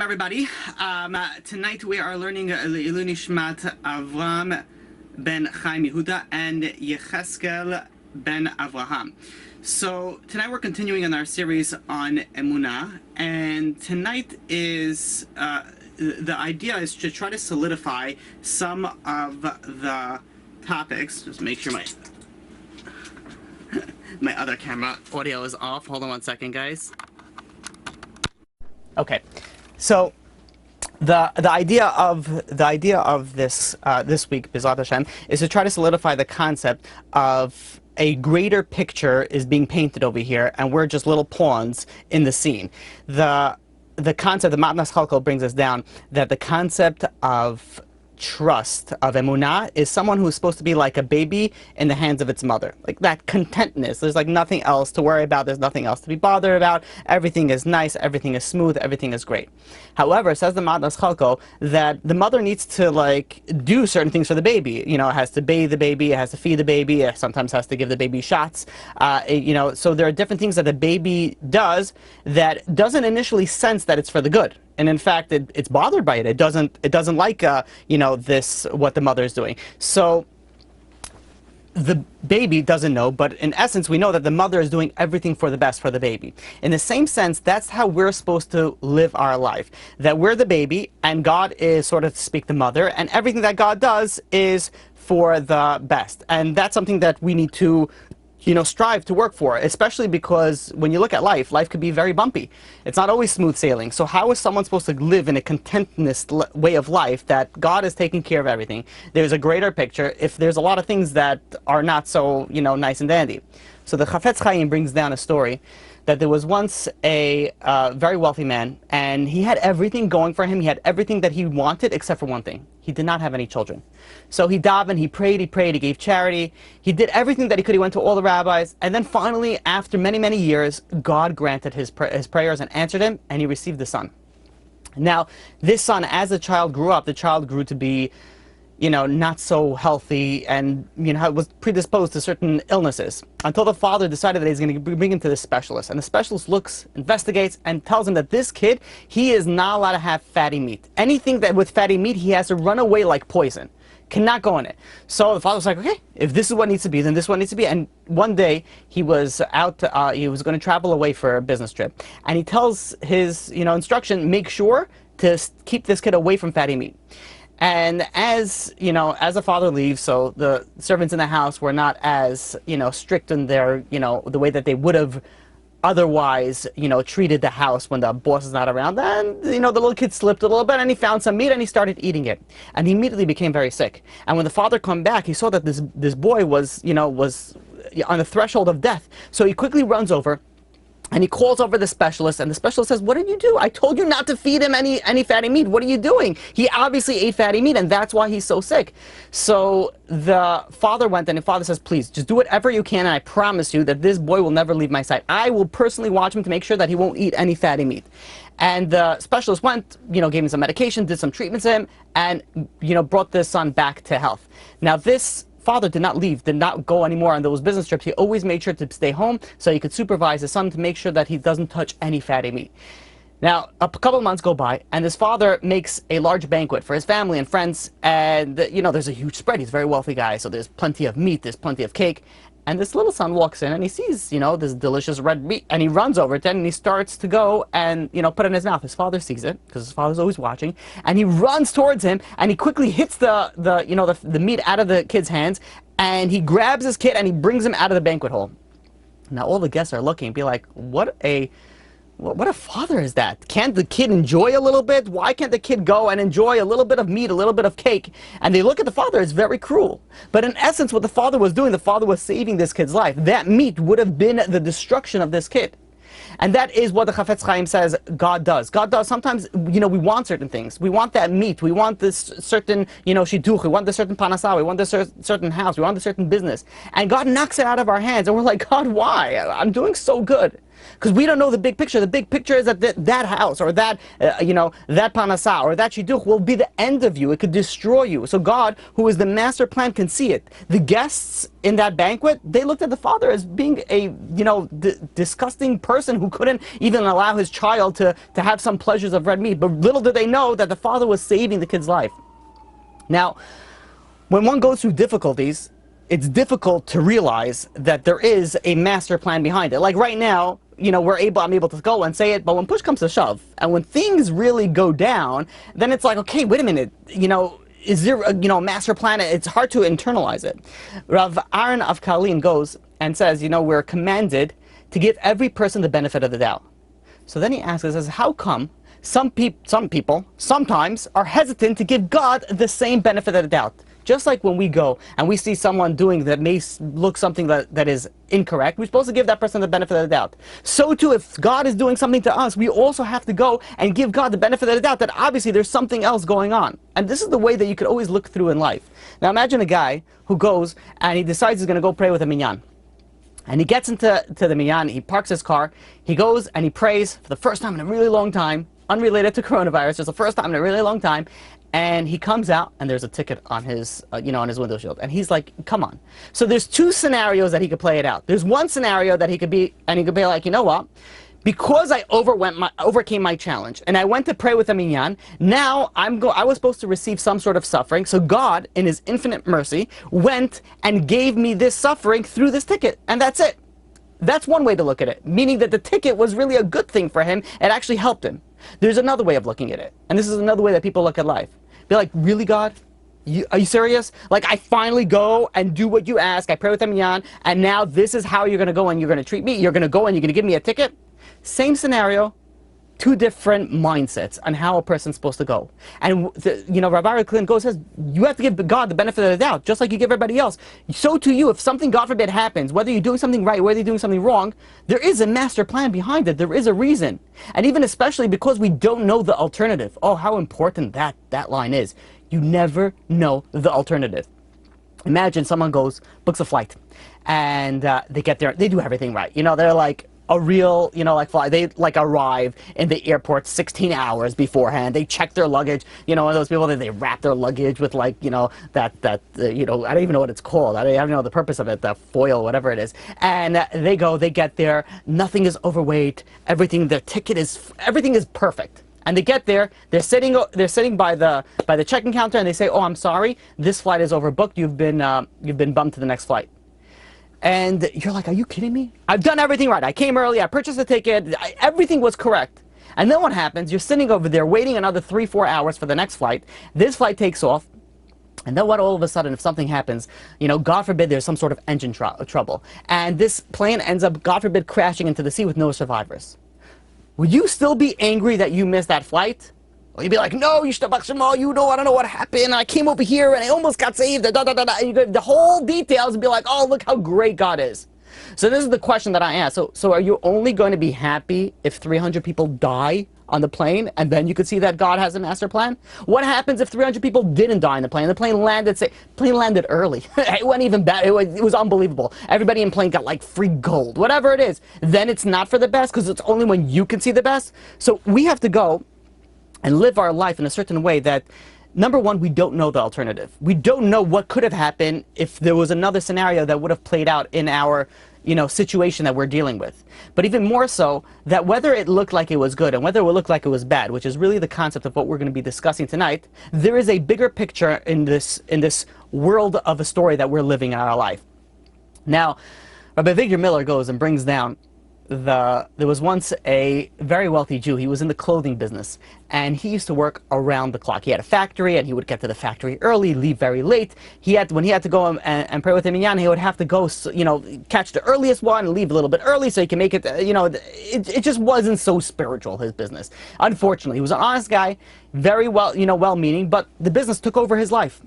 Shalom, everybody. Tonight we are learning Ilui Nishmat Avram ben Chaim Yehuda and Yecheskel ben Avraham. So tonight we're continuing in our series on Emunah, and tonight is the idea is to try to solidify some of the topics. Just make sure my other camera audio is off. Hold on one second, guys. Okay, so the idea of this this week, B'ezrat Hashem, is to try to solidify the concept of a greater picture is being painted over here, and we're just little pawns in the scene. The concept, the Matnas Chalkal brings us down that the concept of trust, of Emunah, is someone who's supposed to be like a baby in the hands of its mother. Like that contentness. There's like nothing else to worry about. There's nothing else to be bothered about. Everything is nice. Everything is smooth. Everything is great. However, says the Matnas Chalkal that the mother needs to like do certain things for the baby. You know, it has to bathe the baby. It has to feed the baby. It sometimes has to give the baby shots. You know, so there are different things that the baby does that doesn't initially sense that it's for the good. And in fact, it's bothered by it. It doesn't like you know, this, what the mother is doing. So the baby doesn't know, but in essence, we know that the mother is doing everything for the best for the baby. In the same sense, that's how we're supposed to live our life. That we're the baby, and God is, sort of to speak, the mother, and everything that God does is for the best. And that's something that we need to, you know, strive to work for, especially because when you look at life could be very bumpy. It's not always smooth sailing. So how is someone supposed to live in a contentness way of life that God is taking care of everything? There's a greater picture if there's a lot of things that are not so, you know, nice and dandy. So the Chafetz Chaim brings down a story that there was once a very wealthy man, and he had everything going for him. He had everything that he wanted except for one thing. He did not have any children. So he davened, he prayed, he gave charity. He did everything that he could. He went to all the rabbis. And then finally, after many, many years, God granted his prayers and answered him, and he received a son. Now, this son, as the child grew up, the child grew to be, you know, not so healthy, and, you know, was predisposed to certain illnesses, until the father decided that he's going to bring him to the specialist. And the specialist looks, investigates, and tells him that this kid, he is not allowed to have fatty meat. Anything that with fatty meat, he has to run away like poison. Cannot go in it. So the father was like, okay, if this is what needs to be, then this is what needs to be. And one day he was out, he was going to travel away for a business trip, and he tells his, you know, instruction, make sure to keep this kid away from fatty meat. And as, you know, as the father leaves, so the servants in the house were not as, you know, strict in their, you know, the way that they would have otherwise, you know, treated the house when the boss is not around. And, you know, the little kid slipped a little bit, and he found some meat, and he started eating it. And he immediately became very sick. And when the father came back, he saw that this boy was, you know, was on the threshold of death. So he quickly runs over, and he calls over the specialist, and the specialist says, what did you do? I told you not to feed him any fatty meat. What are you doing? He obviously ate fatty meat, and that's why he's so sick. So the father went, and the father says, please, just do whatever you can, and I promise you that this boy will never leave my sight. I will personally watch him to make sure that he won't eat any fatty meat. And the specialist went, you know, gave him some medication, did some treatments to him, and, you know, brought this son back to health. Now this father did not leave, did not go anymore on those business trips. He always made sure to stay home so he could supervise his son to make sure that he doesn't touch any fatty meat. Now, a couple of months go by, and his father makes a large banquet for his family and friends, and, you know, there's a huge spread. He's a very wealthy guy, so there's plenty of meat, there's plenty of cake. And this little son walks in, and he sees, you know, this delicious red meat, and he runs over to it, and he starts to go and, you know, put it in his mouth. His father sees it, because his father's always watching, and he runs towards him, and he quickly hits the meat out of the kid's hands, and he grabs his kid, and he brings him out of the banquet hall. Now all the guests are looking and be like, what a father is that? Can't the kid enjoy a little bit? Why can't the kid go and enjoy a little bit of meat, a little bit of cake? And they look at the father, it's very cruel. But in essence, what the father was doing, the father was saving this kid's life. That meat would have been the destruction of this kid. And that is what the Chafetz Chaim says God does. God does. Sometimes, you know, we want certain things. We want that meat. We want this certain, you know, shidduch. We want this certain panasah. We want this certain house. We want this certain business. And God knocks it out of our hands. And we're like, God, why? I'm doing so good. Because we don't know the big picture. The big picture is that that house or that, that panasa or that shidduch will be the end of you. It could destroy you. So God, who is the master plan, can see it. The guests in that banquet, they looked at the father as being a, disgusting person who couldn't even allow his child to have some pleasures of red meat. But little did they know that the father was saving the kid's life. Now, when one goes through difficulties, it's difficult to realize that there is a master plan behind it. Like right now, I'm able to go and say it, but when push comes to shove, and when things really go down, then it's like, okay, wait a minute, is there a master plan? It's hard to internalize it. Rav Aaron of Kalin goes and says, we're commanded to give every person the benefit of the doubt. So then he asks us, how come some people sometimes are hesitant to give God the same benefit of the doubt? Just like when we go and we see someone doing that may look something that is incorrect, we're supposed to give that person the benefit of the doubt. So too, if God is doing something to us, we also have to go and give God the benefit of the doubt that obviously there's something else going on. And this is the way that you could always look through in life. Now imagine a guy who goes and he decides he's going to go pray with a minyan. And he gets into the minyan, he parks his car, he goes and he prays for the first time in a really long time, unrelated to coronavirus, it's the first time in a really long time, and he comes out and there's a ticket on his, on his window shield, and he's like, come on. So there's two scenarios that he could play it out. There's one scenario that he could be like, you know what? Because I overcame my challenge and I went to pray with a minyan, now I was supposed to receive some sort of suffering, so God, in his infinite mercy, went and gave me this suffering through this ticket, and that's it. That's one way to look at it, meaning that the ticket was really a good thing for him. It actually helped him. There's another way of looking at it, and this is another way that people look at life. Be like, really, God? Are you serious? Like, I finally go and do what you ask, I pray with a minyan, and now this is how you're going to go and you're going to treat me? You're going to go and you're going to give me a ticket? Same scenario, two different mindsets on how a person's supposed to go. And Rabbi Clint goes says, you have to give God the benefit of the doubt, just like you give everybody else. So to you, if something, God forbid, happens, whether you're doing something right, whether you're doing something wrong, there is a master plan behind it. There is a reason. And even especially because we don't know the alternative. Oh, how important that line is. You never know the alternative. Imagine someone goes, books a flight, and they get there, they do everything right. They're like, a real, fly. They arrive in the airport 16 hours beforehand. They check their luggage. And those people they wrap their luggage with I don't even know what it's called. I don't even know the purpose of it, the foil, whatever it is. And they go, they get there. Nothing is overweight. Everything, everything is perfect. And they get there. They're sitting by the check-in counter, and they say, "Oh, I'm sorry. This flight is overbooked. You've been bumped to the next flight." And you're like, are you kidding me? I've done everything right. I came early, I purchased a ticket, everything was correct. And then what happens? You're sitting over there waiting another 3-4 hours for the next flight. This flight takes off. And then what, all of a sudden, if something happens, God forbid there's some sort of engine trouble. And this plane ends up, God forbid, crashing into the sea with no survivors. Would you still be angry that you missed that flight? Or you'd be like, no, I don't know what happened. I came over here and I almost got saved. The whole details and be like, oh, look how great God is. So this is the question that I ask. So are you only going to be happy if 300 people die on the plane and then you could see that God has a master plan? What happens if 300 people didn't die on the plane? The plane landed early. It went even better. It was unbelievable. Everybody in the plane got like free gold, whatever it is. Then it's not for the best because it's only when you can see the best. So we have to go and live our life in a certain way that, number one, we don't know the alternative. We don't know what could have happened if there was another scenario that would have played out in our, situation that we're dealing with. But even more so, that whether it looked like it was good and whether it would look like it was bad, which is really the concept of what we're going to be discussing tonight, there is a bigger picture in this world of a story that we're living in our life. Now, Rabbi Victor Miller goes and brings down there was once a very wealthy Jew. He was in the clothing business, and he used to work around the clock. He had a factory, and he would get to the factory early, leave very late. When he had to go and pray with the minyan, he would have to go, catch the earliest one and leave a little bit early so he can make it. It just wasn't so spiritual, his business. Unfortunately, he was an honest guy, very well-meaning, but the business took over his life.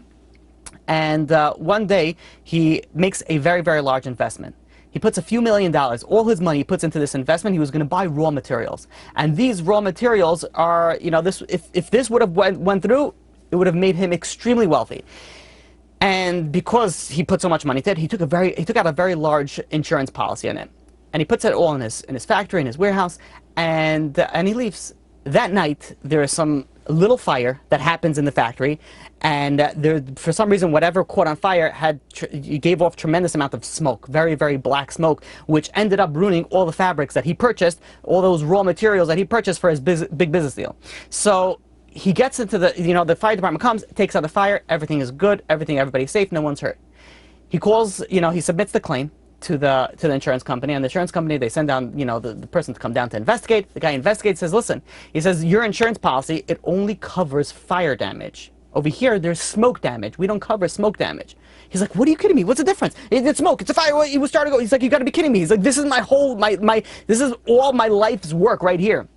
And one day, he makes a very, very large investment. He puts a few $1 million, all his money he puts into this investment. He was going to buy raw materials. And these raw materials are, if this would have went through, it would have made him extremely wealthy. And because he put so much money into it, he took out a very large insurance policy on it. and he puts it all in his factory, in his warehouse, and he leaves. That night, there is some little fire that happens in the factory, and there, for some reason, whatever caught on fire gave off tremendous amount of smoke, very, very black smoke, which ended up ruining all the fabrics that he purchased, all those raw materials that he purchased for his big business deal. So he gets into the fire department comes, takes out the fire, everything is good, everybody's safe, no one's hurt. He calls, he submits the claim to the insurance company, and the insurance company, they send down, the person to come down to investigate. The guy investigates, says, listen, he says, your insurance policy, it only covers fire damage. Over here, there's smoke damage. We don't cover smoke damage. He's like, what are you kidding me? What's the difference? It's smoke, it's a fire. He was starting to go. He's like, you gotta be kidding me. He's like, this is this is all my life's work right here.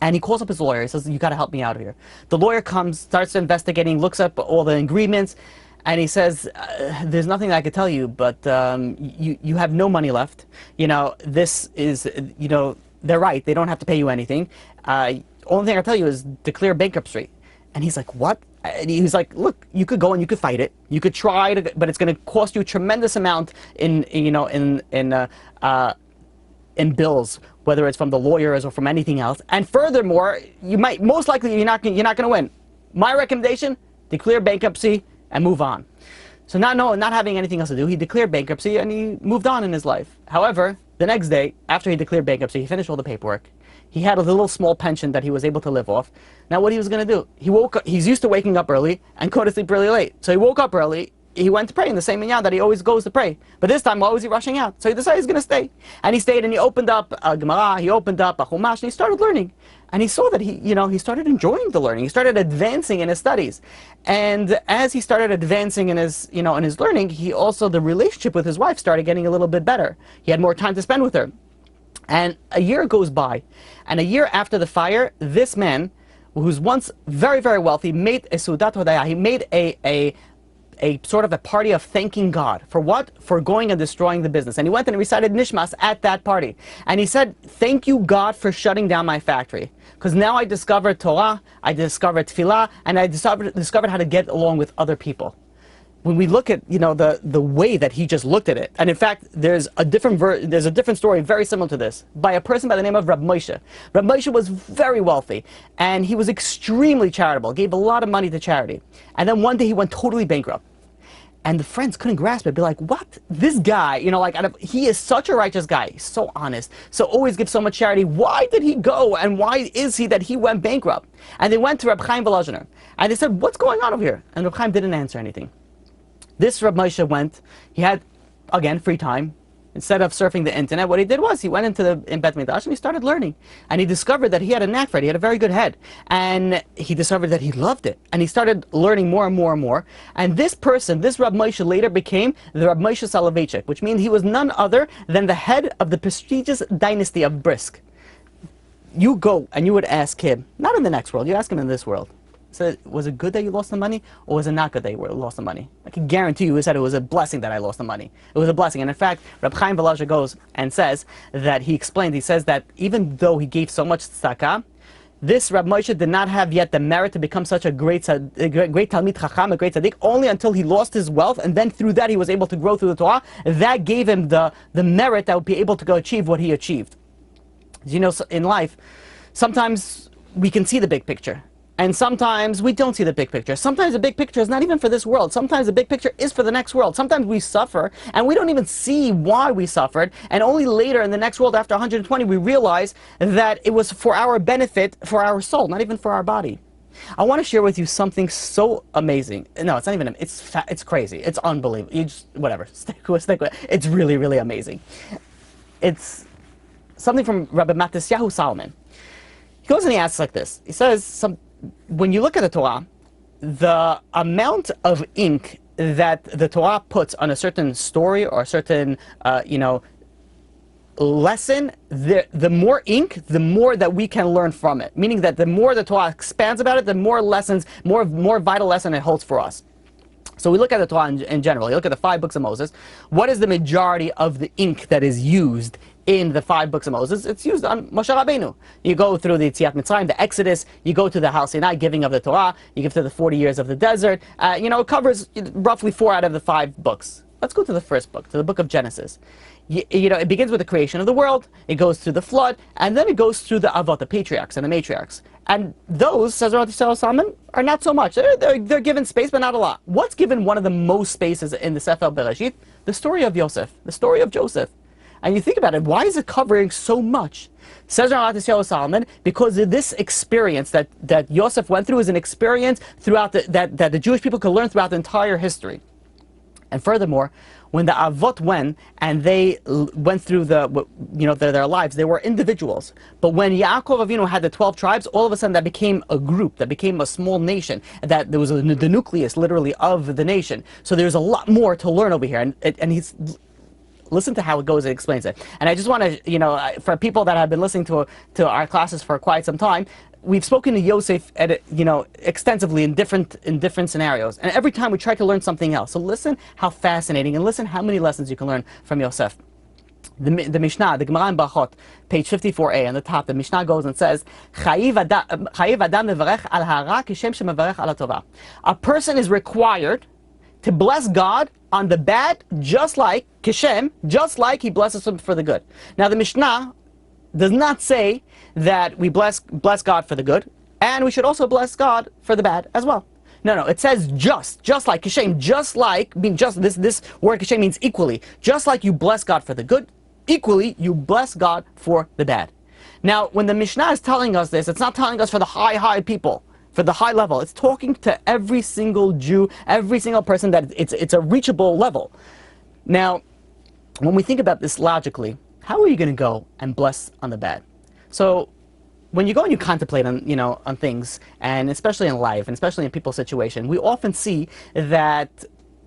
And he calls up his lawyer. He says, you gotta help me out here. The lawyer comes, starts investigating, looks up all the agreements, and he says, there's nothing I could tell you, but you have no money left. This is, they're right. They don't have to pay you anything. Only thing I can tell you is declare bankruptcy. And he's like, what? And he's like, look, you could go and you could fight it. You could try to, but it's going to cost you a tremendous amount in bills, whether it's from the lawyers or from anything else. And furthermore, most likely you're not going to win. My recommendation: declare bankruptcy and move on. So not having anything else to do, he declared bankruptcy and he moved on in his life. However, the next day, after he declared bankruptcy, he finished all the paperwork. He had a little small pension that he was able to live off. Now what he was going to do, he woke up, he's used to waking up early and go to sleep really late. So he woke up early, he went to pray in the same minyan that he always goes to pray. But this time, why was he rushing out? So he decided he's going to stay. And he stayed and he opened up a Gemara, he opened up a Chumash, and he started learning. And he saw that he started enjoying the learning. He started advancing in his studies. And as he started advancing in his learning, the relationship with his wife started getting a little bit better. He had more time to spend with her. And a year goes by. And a year after the fire, this man, who's once very, very wealthy, made a Sudat Hodaya. He made a sort of a party of thanking God. For what? For going and destroying the business. And he went and recited Nishmas at that party. And he said, thank you, God, for shutting down my factory. Because now I discovered Torah, I discovered Tefillah, and I discovered how to get along with other people. When we look at the way that he just looked at it, and in fact there's a different story very similar to this by a person by the name of Rabbi Moshe. Rabbi Moshe was very wealthy and he was extremely charitable, gave a lot of money to charity, and then one day he went totally bankrupt. And the friends couldn't grasp it. Be like, what? This guy, he is such a righteous guy. He's so honest. So always gives so much charity. Why did he go? And why is he that he went bankrupt? And they went to Reb Chaim Volozhiner. And they said, what's going on over here? And Reb Chaim didn't answer anything. This Reb Moshe went, he had, again, free time. Instead of surfing the internet, what he did was he went into Bet Midrash and he started learning. And he discovered that he had a knack for it. He had a very good head. And he discovered that he loved it. And he started learning more and more and more. And this person, this Reb Moshe, later became the Reb Moshe Soloveitchik, which means he was none other than the head of the prestigious dynasty of Brisk. You go and you would ask him, not in the next world, you ask him in this world. So was it good that you lost the money, or was it not good that you lost the money? I can guarantee you he said it was a blessing that I lost the money. It was a blessing. And in fact, Reb Chaim Volozhiner goes and says that he says that even though he gave so much tzedakah, this Reb Moshe did not have yet the merit to become such a great Talmid Chacham, a great tzaddik, only until he lost his wealth, and then through that he was able to grow through the Torah. That gave him the merit that would be able to go achieve what he achieved. In life, sometimes we can see the big picture. And sometimes we don't see the big picture. Sometimes the big picture is not even for this world. Sometimes the big picture is for the next world. Sometimes we suffer, and we don't even see why we suffered. And only later in the next world, after 120, we realize that it was for our benefit, for our soul, not even for our body. I want to share with you something so amazing. No, it's not even, it's crazy. It's unbelievable. You just, whatever, stick with it. It's really, really amazing. It's something from Rabbi Matisyahu Salomon. He goes and he asks like this. He says, when you look at the Torah, the amount of ink that the Torah puts on a certain story or a certain, lesson, the more ink, the more that we can learn from it. Meaning that the more the Torah expands about it, the more lessons, more vital lesson it holds for us. So we look at the Torah in general. You look at the 5 books of Moses. What is the majority of the ink that is used in the 5 books of Moses? It's used on Moshe Rabbeinu. You go through the Yetziat Mitzrayim, the Exodus. You go to the Har Sinai, giving of the Torah. You give to the 40 years of the desert. It covers roughly 4 out of the 5 books. Let's go to the first book, to the book of Genesis. it begins with the creation of the world, it goes through the flood, and then it goes through the avot, the patriarchs and the matriarchs. And those, says Rabbi Salman, are not so much. They're given space, but not a lot. What's given one of the most spaces in the Sefer Bereshit? The story of Yosef, the story of Joseph. And you think about it, why is it covering so much? Says Rabbi Salman, because of this experience that Yosef went through is an experience throughout that the Jewish people could learn throughout the entire history. And furthermore, when the Avot went and they went through their lives, they were individuals. But when Yaakov Avinu had the 12 tribes, all of a sudden that became a group, that became a small nation, that there was the nucleus, literally, of the nation. So there's a lot more to learn over here. And he's... Listen to how it goes, it explains it. And I just want to, for people that have been listening to our classes for quite some time, we've spoken to Yosef extensively in different scenarios. And every time we try to learn something else. So listen how fascinating, and listen how many lessons you can learn from Yosef. The Mishnah, the Gemara in Brachot, page 54a, on the top, the Mishnah goes and says, a person is required to bless God on the bad, just like Kishem, just like he blesses him for the good. Now the Mishnah does not say that we bless God for the good, and we should also bless God for the bad as well. No, it says just like Kishem, just like, this word Kishem means equally. Just like you bless God for the good, equally you bless God for the bad. Now, when the Mishnah is telling us this, it's not telling us for the high people, for the high level. It's talking to every single Jew, every single person, that it's a reachable level. Now, when we think about this logically, how are you going to go and bless on the bad? So when you go and you contemplate on things, and especially in life, and especially in people's situation, we often see that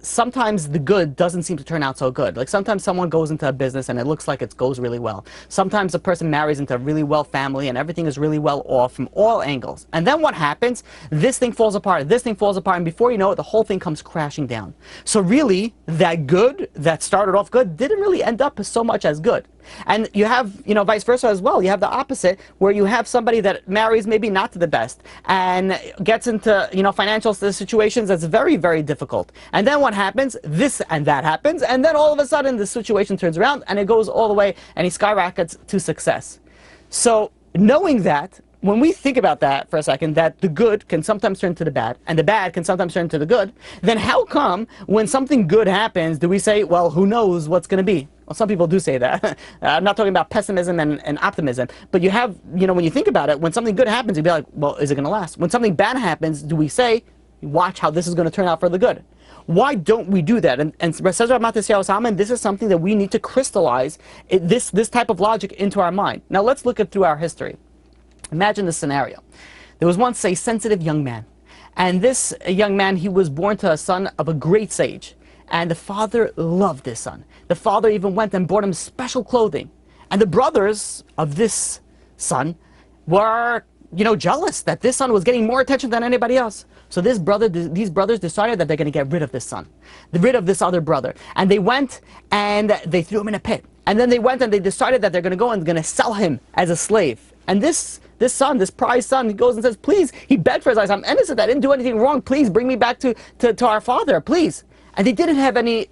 sometimes the good doesn't seem to turn out so good. Like sometimes someone goes into a business and it looks like it goes really well. Sometimes a person marries into a really well family and everything is really well off from all angles. And then what happens? This thing falls apart, this thing falls apart, and before you know it, the whole thing comes crashing down. So really, that good that started off good didn't really end up so much as good. And you have, vice versa as well. You have the opposite, where you have somebody that marries maybe not to the best and gets into, financial situations that's very, very difficult. And then what happens? This and that happens. And then all of a sudden the situation turns around and it goes all the way and he skyrockets to success. So knowing that, when we think about that for a second, that the good can sometimes turn to the bad, and the bad can sometimes turn to the good, then how come when something good happens, do we say, well, who knows what's going to be? Well, some people do say that. I'm not talking about pessimism and optimism, but you have, when you think about it, when something good happens, you'd be like, well, is it going to last? When something bad happens, do we say, watch how this is going to turn out for the good? Why don't we do that? And says Rabbi Salman, this is something that we need to crystallize this type of logic into our mind. Now let's look through our history. Imagine this scenario. There was once a sensitive young man, and this young man, he was born to a son of a great sage, and the father loved this son. The father even went and bought him special clothing, and the brothers of this son were, jealous that this son was getting more attention than anybody else. So these brothers decided that they're going to get rid of this son, rid of this other brother, and they went and they threw him in a pit, and then they went and they decided that they're going to go and going to sell him as a slave. And this son, this prized son, he goes and says, please, he begged for his life. I'm innocent. I didn't do anything wrong. Please bring me back to our father, please. And they didn't have any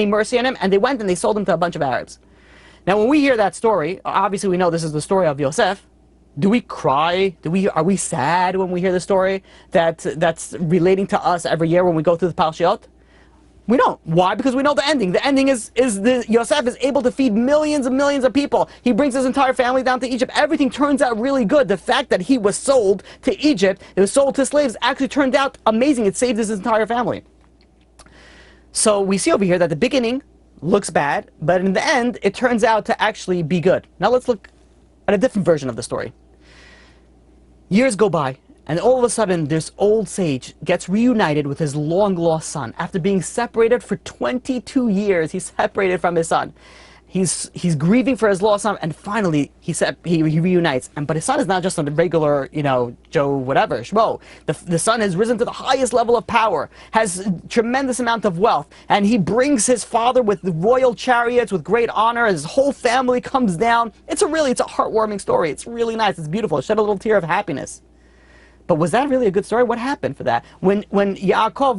mercy on him. And they went and they sold him to a bunch of Arabs. Now, when we hear that story, obviously we know this is the story of Yosef. Do we cry? Are we sad when we hear the story that's relating to us every year when we go through the Parashiot? We don't. Why? Because we know the ending. The ending is Yosef is able to feed millions and millions of people. He brings his entire family down to Egypt. Everything turns out really good. The fact that he was sold to Egypt, it was sold to slaves, actually turned out amazing. It saved his entire family. So we see over here that the beginning looks bad, but in the end, it turns out to actually be good. Now let's look at a different version of the story. Years go by, and all of a sudden, this old sage gets reunited with his long-lost son. After being separated for 22 years, he's separated from his son. He's grieving for his lost son, and finally he reunites. But his son is not just a regular, Joe whatever, Shmo. The son has risen to the highest level of power, has tremendous amount of wealth, and he brings his father with the royal chariots with great honor. His whole family comes down. It's a heartwarming story. It's really nice. It's beautiful. It shed a little tear of happiness. But was that really a good story? What happened for that? When Yaakov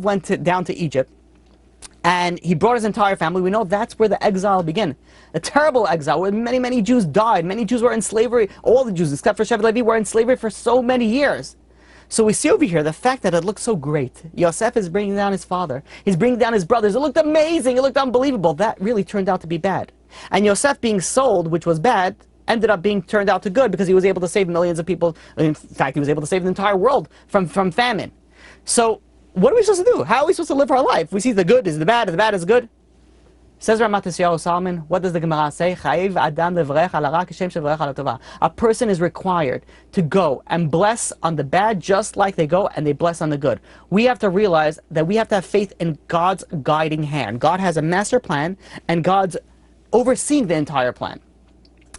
went down to Egypt, And he brought his entire family. We know that's where the exile began. A terrible exile where many, many Jews died. Many Jews were in slavery. All the Jews, except for Shevet Levi, were in slavery for so many years. So we see over here the fact that it looks so great. Yosef is bringing down his father. He's bringing down his brothers. It looked amazing. It looked unbelievable. That really turned out to be bad. And Yosef being sold, which was bad, ended up being turned out to good because he was able to save millions of people. In fact, he was able to save the entire world from famine. So what are we supposed to do? How are we supposed to live our life? We see the good is the bad, and the bad is good. Says Ramat Solomon, what does the Gemara say? A person is required to go and bless on the bad just like they go and they bless on the good. We have to realize that we have to have faith in God's guiding hand. God has a master plan and God's overseeing the entire plan.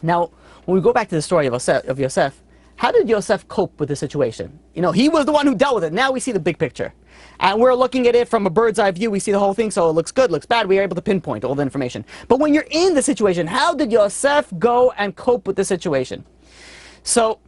Now, when we go back to the story of Yosef, how did Yosef cope with the situation? You know, he was the one who dealt with it. Now we see the big picture. And we're looking at it from a bird's eye view. We see the whole thing, so it looks good, looks bad. We are able to pinpoint all the information. But when you're in the situation, how did Yosef go and cope with the situation? So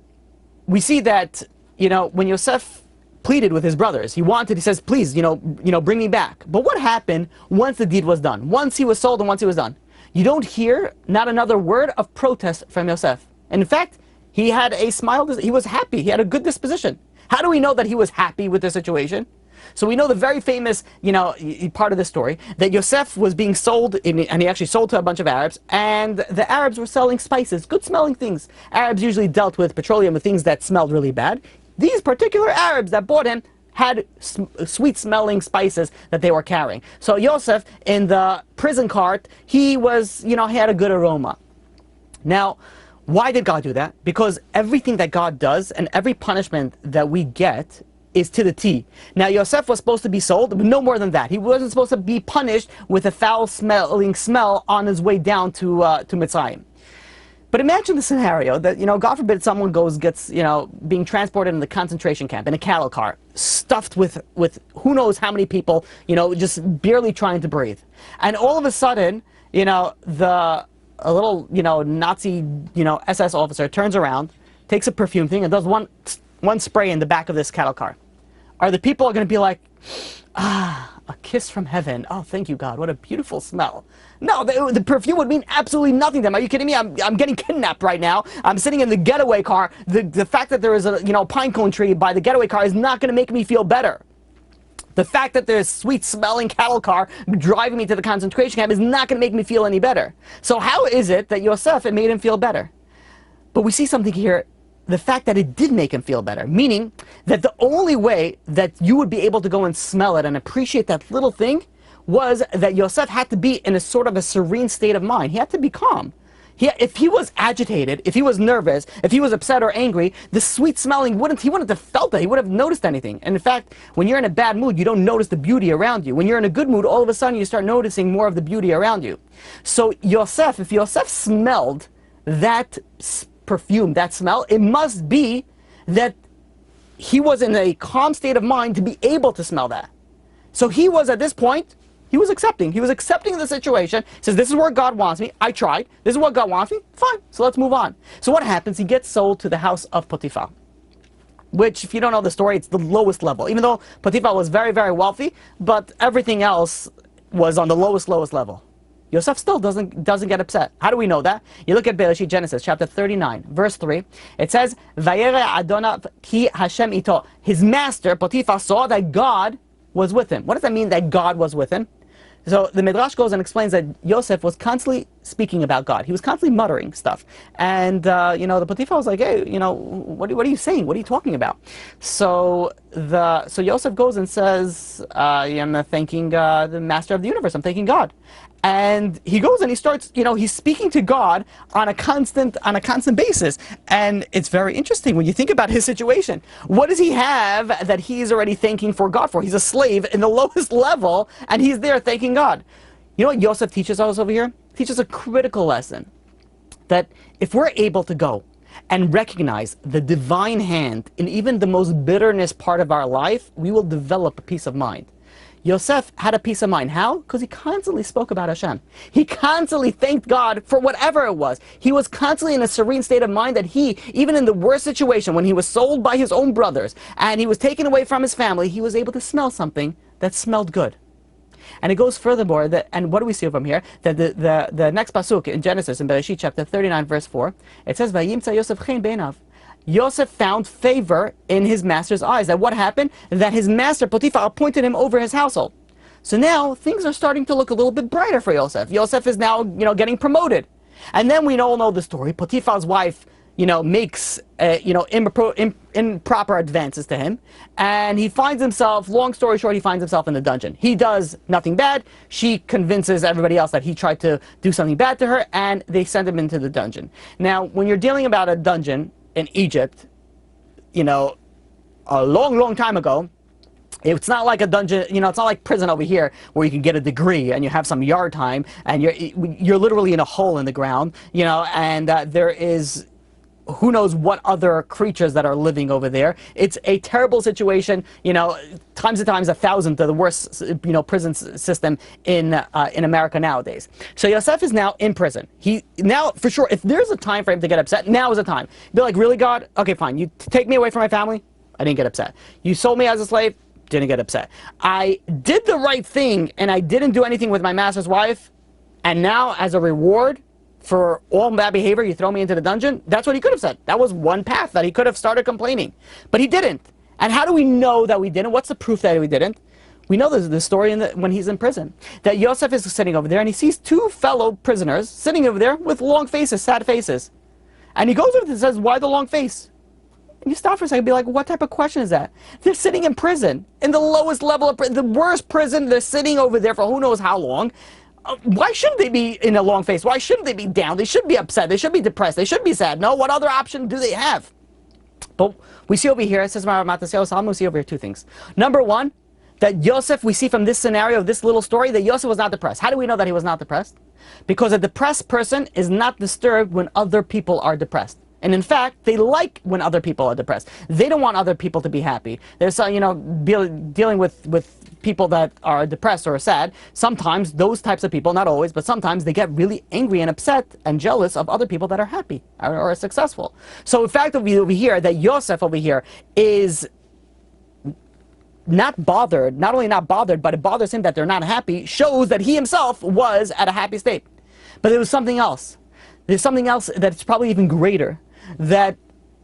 we see that, you know, when Yosef pleaded with his brothers, he says, please, you know, bring me back. But what happened once the deed was done? Once he was sold and once he was done? You don't hear not another word of protest from Yosef. And in fact, he had a smile. He was happy. He had a good disposition. How do we know that he was happy with the situation? So we know the very famous, you know, part of the story, that Yosef was being sold, and he actually sold to a bunch of Arabs, and the Arabs were selling spices, good-smelling things. Arabs usually dealt with petroleum, with things that smelled really bad. These particular Arabs that bought him had sweet-smelling spices that they were carrying. So Yosef, in the prison cart, he was, you know, he had a good aroma. Now, why did God do that? Because everything that God does and every punishment that we get is to the T. Now, Yosef was supposed to be sold, but no more than that. He wasn't supposed to be punished with a foul-smelling smell on his way down to Mitzrayim. But imagine the scenario that, you know, God forbid someone gets, you know, being transported in the concentration camp in a cattle car, stuffed with who knows how many people, you know, just barely trying to breathe. And all of a sudden, you know, a little, you know, Nazi, you know, SS officer turns around, takes a perfume thing and does one spray in the back of this cattle car. Are the people going to be like, ah, a kiss from heaven. Oh, thank you, God. What a beautiful smell. No, the perfume would mean absolutely nothing to them. Are you kidding me? I'm getting kidnapped right now. I'm sitting in the getaway car. The fact that there is a, you know, pine cone tree by the getaway car is not going to make me feel better. The fact that there's a sweet-smelling cattle car driving me to the concentration camp is not going to make me feel any better. So how is it that Yosef, it made him feel better? But we see something here, the fact that it did make him feel better, meaning that the only way that you would be able to go and smell it and appreciate that little thing was that Yosef had to be in a sort of a serene state of mind. He had to be calm. If he was agitated, if he was nervous, if he was upset or angry, the sweet smelling he wouldn't have felt that. He wouldn't have noticed anything. And in fact, when you're in a bad mood, you don't notice the beauty around you. When you're in a good mood, all of a sudden you start noticing more of the beauty around you. So Yosef, if Yosef smelled that perfume, that smell, it must be that he was in a calm state of mind to be able to smell that. So he was, at this point, he was accepting. He was accepting the situation. He says, this is where God wants me. I tried. This is what God wants me. Fine. So let's move on. So what happens? He gets sold to the house of Potiphar, which, if you don't know the story, it's the lowest level. Even though Potiphar was very, very wealthy, but everything else was on the lowest level. Yosef still doesn't get upset. How do we know that? You look at Bereshit, Genesis, chapter 39, verse 3. It says, Vayere Adonai ki Hashem ito. His master, Potiphar, saw that God was with him. What does that mean, that God was with him? So the Midrash goes and explains that Yosef was constantly speaking about God. He was constantly muttering stuff. And, you know, the Potiphar was like, hey, you know, what are you saying? What are you talking about? So Yosef goes and says, I'm thanking the master of the universe. I'm thanking God. And he goes and he starts, you know, he's speaking to God on a constant basis. And it's very interesting when you think about his situation. What does he have that he's already thanking for God for? He's a slave in the lowest level, and he's there thanking God. You know what Yosef teaches us over here? He teaches a critical lesson. That if we're able to go and recognize the divine hand in even the most bitterness part of our life, we will develop a peace of mind. Yosef had a peace of mind. How? Because he constantly spoke about Hashem. He constantly thanked God for whatever it was. He was constantly in a serene state of mind that he, even in the worst situation, when he was sold by his own brothers and he was taken away from his family, he was able to smell something that smelled good. And it goes furthermore, and what do we see from here? That the next pasuk in Genesis, in Bereshit chapter 39, verse 4, it says, Vayimtza Yosef chen beinav. Yosef found favor in his master's eyes. That what happened? That his master, Potiphar, appointed him over his household. So now things are starting to look a little bit brighter for Yosef. Yosef is now, getting promoted. And then we all know the story. Potiphar's wife, makes, improper advances to him. And he finds himself, long story short, he finds himself in the dungeon. He does nothing bad. She convinces everybody else that he tried to do something bad to her, and they send him into the dungeon. Now, when you're dealing about a dungeon in Egypt, a long, long time ago, it's not like a dungeon, it's not like prison over here where you can get a degree and you have some yard time and you're literally in a hole in the ground, and there is who knows what other creatures that are living over there. It's a terrible situation, times and times 1,000 to the worst, prison system in America nowadays. So Yosef is now in prison. Now, for sure, if there's a time for him to get upset, now is the time. Be like, really, God? Okay, fine. You take me away from my family? I didn't get upset. You sold me as a slave? Didn't get upset. I did the right thing and I didn't do anything with my master's wife, and now as a reward for all that behavior you throw me into the dungeon? That's what he could have said. That was one path that he could have started complaining, but he didn't. And how do we know that we didn't? What's the proof that we didn't? We know the story when he's in prison, that Yosef is sitting over there and he sees two fellow prisoners sitting over there with long faces, sad faces, and he goes over and says, why the long face? And you stop for a second and be like, what type of question is that? They're sitting in prison, in the lowest level of the worst prison. They're sitting over there for who knows how long. Why shouldn't they be in a long face? Why shouldn't they be down? They should be upset. They should be depressed. They should be sad. No, what other option do they have? But we see over here, it says, we see over here two things. Number one, that Yosef, we see from this scenario, this little story, that Yosef was not depressed. How do we know that he was not depressed? Because a depressed person is not disturbed when other people are depressed. And in fact, they like when other people are depressed. They don't want other people to be happy. There's, dealing with people that are depressed or sad. Sometimes those types of people, not always, but sometimes they get really angry and upset and jealous of other people that are happy or are successful. So in fact, over here, that Yosef over here is not bothered, not only not bothered, but it bothers him that they're not happy, shows that he himself was at a happy state. But there was something else. There's something else that's probably even greater. That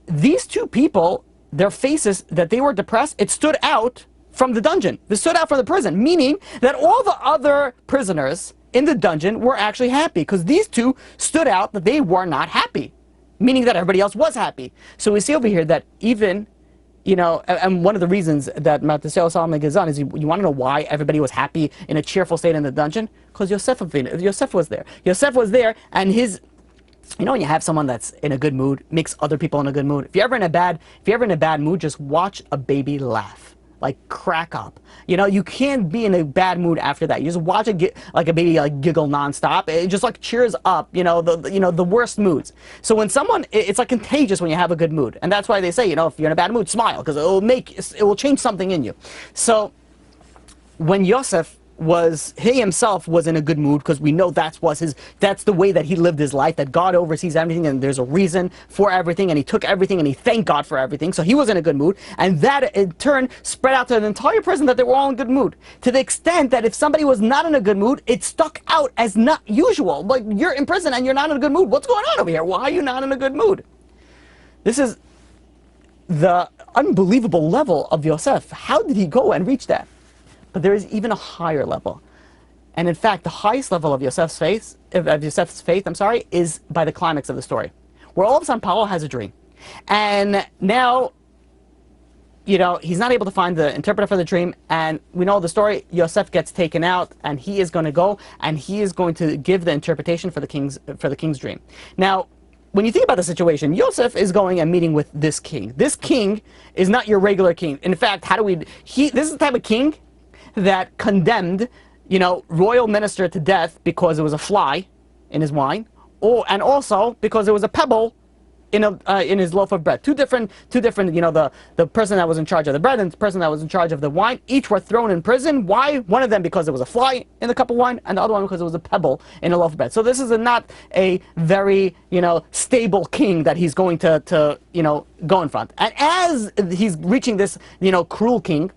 these two people, their faces, that they were depressed, it stood out from the dungeon. It stood out from the prison, meaning that all the other prisoners in the dungeon were actually happy, because these two stood out that they were not happy, meaning that everybody else was happy. So we see over here that even, and one of the reasons that Matisyahu Solomon Gazan is, you want to know why everybody was happy in a cheerful state in the dungeon? Because Yosef was there. Yosef was there, and his... when you have someone that's in a good mood, makes other people in a good mood. If you're ever in a bad mood, just watch a baby laugh, like crack up. You can't be in a bad mood after that. You just watch a baby giggle nonstop. It just cheers up. The worst moods. So when someone, it's contagious when you have a good mood, and that's why they say, if you're in a bad mood, smile, because it will change something in you. So when Yosef he himself was in a good mood, because we know that's the way that he lived his life, that God oversees everything and there's a reason for everything, and he took everything and he thanked God for everything. So he was in a good mood, and that in turn spread out to the entire prison that they were all in good mood, to the extent that if somebody was not in a good mood, it stuck out as not usual. Like, you're in prison and you're not in a good mood. What's going on over here? Why are you not in a good mood? This is the unbelievable level of Yosef. How did he go and reach that? But there is even a higher level. And in fact, the highest level of Yosef's faith, is by the climax of the story, where all of a sudden Paro has a dream. And now, he's not able to find the interpreter for the dream, and we know the story. Yosef gets taken out, and he is going to go, and he is going to give the interpretation for the king's dream. Now, when you think about the situation, Yosef is going and meeting with this king. This king is not your regular king. In fact, this is the type of king that condemned, royal minister to death because it was a fly in his wine, and also because it was a pebble in his loaf of bread. Two different, the person that was in charge of the bread and the person that was in charge of the wine, each were thrown in prison. Why? One of them because there was a fly in the cup of wine, and the other one because it was a pebble in a loaf of bread. So this is not a very, stable king that he's going to go in front. And as he's reaching this, cruel king,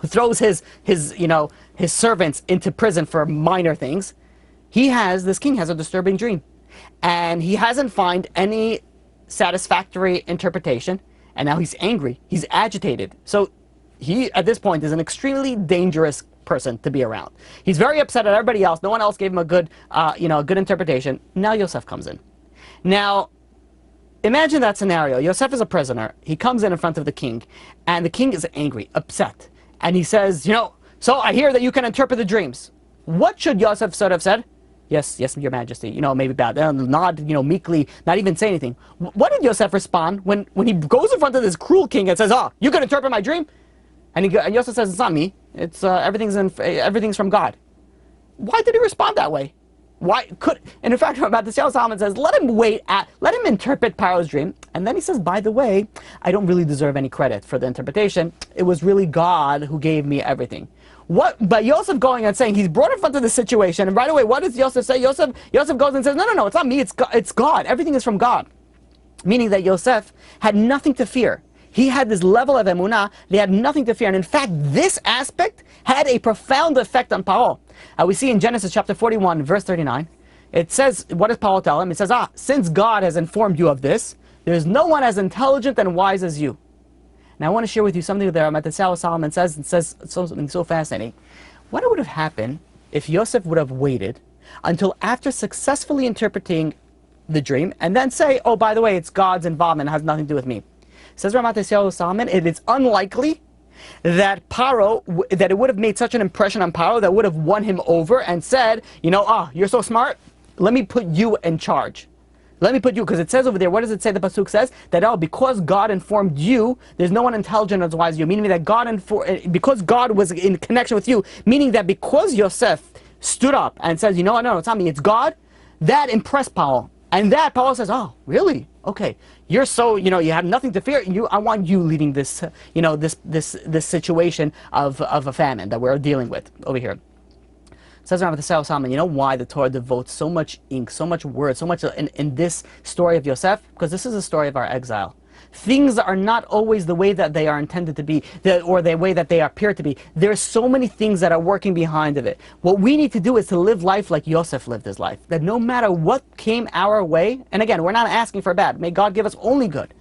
who throws his his servants into prison for minor things, this king has a disturbing dream. And he hasn't found any satisfactory interpretation, and now he's angry, he's agitated. So he, at this point, is an extremely dangerous person to be around. He's very upset at everybody else. No one else gave him a good, a good interpretation. Now Yosef comes in. Now, imagine that scenario. Yosef is a prisoner. He comes in front of the king, and the king is angry, upset. And he says, so I hear that you can interpret the dreams. What should Yosef sort of said? Yes, your majesty. Maybe bad. Nod, meekly, not even say anything. What did Yosef respond when he goes in front of this cruel king and says, you can interpret my dream? And Yosef says, it's not me. It's everything's from God. Why did he respond that way? And in fact, about the Solomon says, let him interpret Paro's dream. And then he says, by the way, I don't really deserve any credit for the interpretation. It was really God who gave me everything. But Yosef going and saying, he's brought in front of the situation, and right away, what does Yosef say? Yosef goes and says, no, it's not me, it's God. Everything is from God. Meaning that Yosef had nothing to fear. He had this level of Emunah, they had nothing to fear. And in fact, this aspect had a profound effect on Paro. We see in Genesis chapter 41, verse 39, it says, what does Paro tell him? It says, since God has informed you of this, there is no one as intelligent and wise as you. Now I want to share with you something there that Solomon says, and says something so fascinating. What would have happened if Yosef would have waited until after successfully interpreting the dream, and then say, oh, by the way, it's God's involvement, it has nothing to do with me. Says Solomon, it is unlikely that that it would have made such an impression on Paro that would have won him over and said, you're so smart, let me put you in charge. Let me put you, because it says over there, what does it say? The Pasuk says that, because God informed you, there's no one intelligent as wise as you. Meaning that because God was in connection with you, meaning that because Yosef stood up and says, no, it's not me, it's God, that impressed Paro. And that Paro says, oh, really? Okay, you're so, you have nothing to fear. I want you leading this, this situation of a famine that we're dealing with over here. Says Rabbi Solomon, why the Torah devotes so much ink, so much word, so much in this story of Yosef? Because this is a story of our exile. Things are not always the way that they are intended to be, or the way that they appear to be. There are so many things that are working behind of it. What we need to do is to live life like Yosef lived his life. That no matter what came our way, and again, we're not asking for bad. May God give us only good.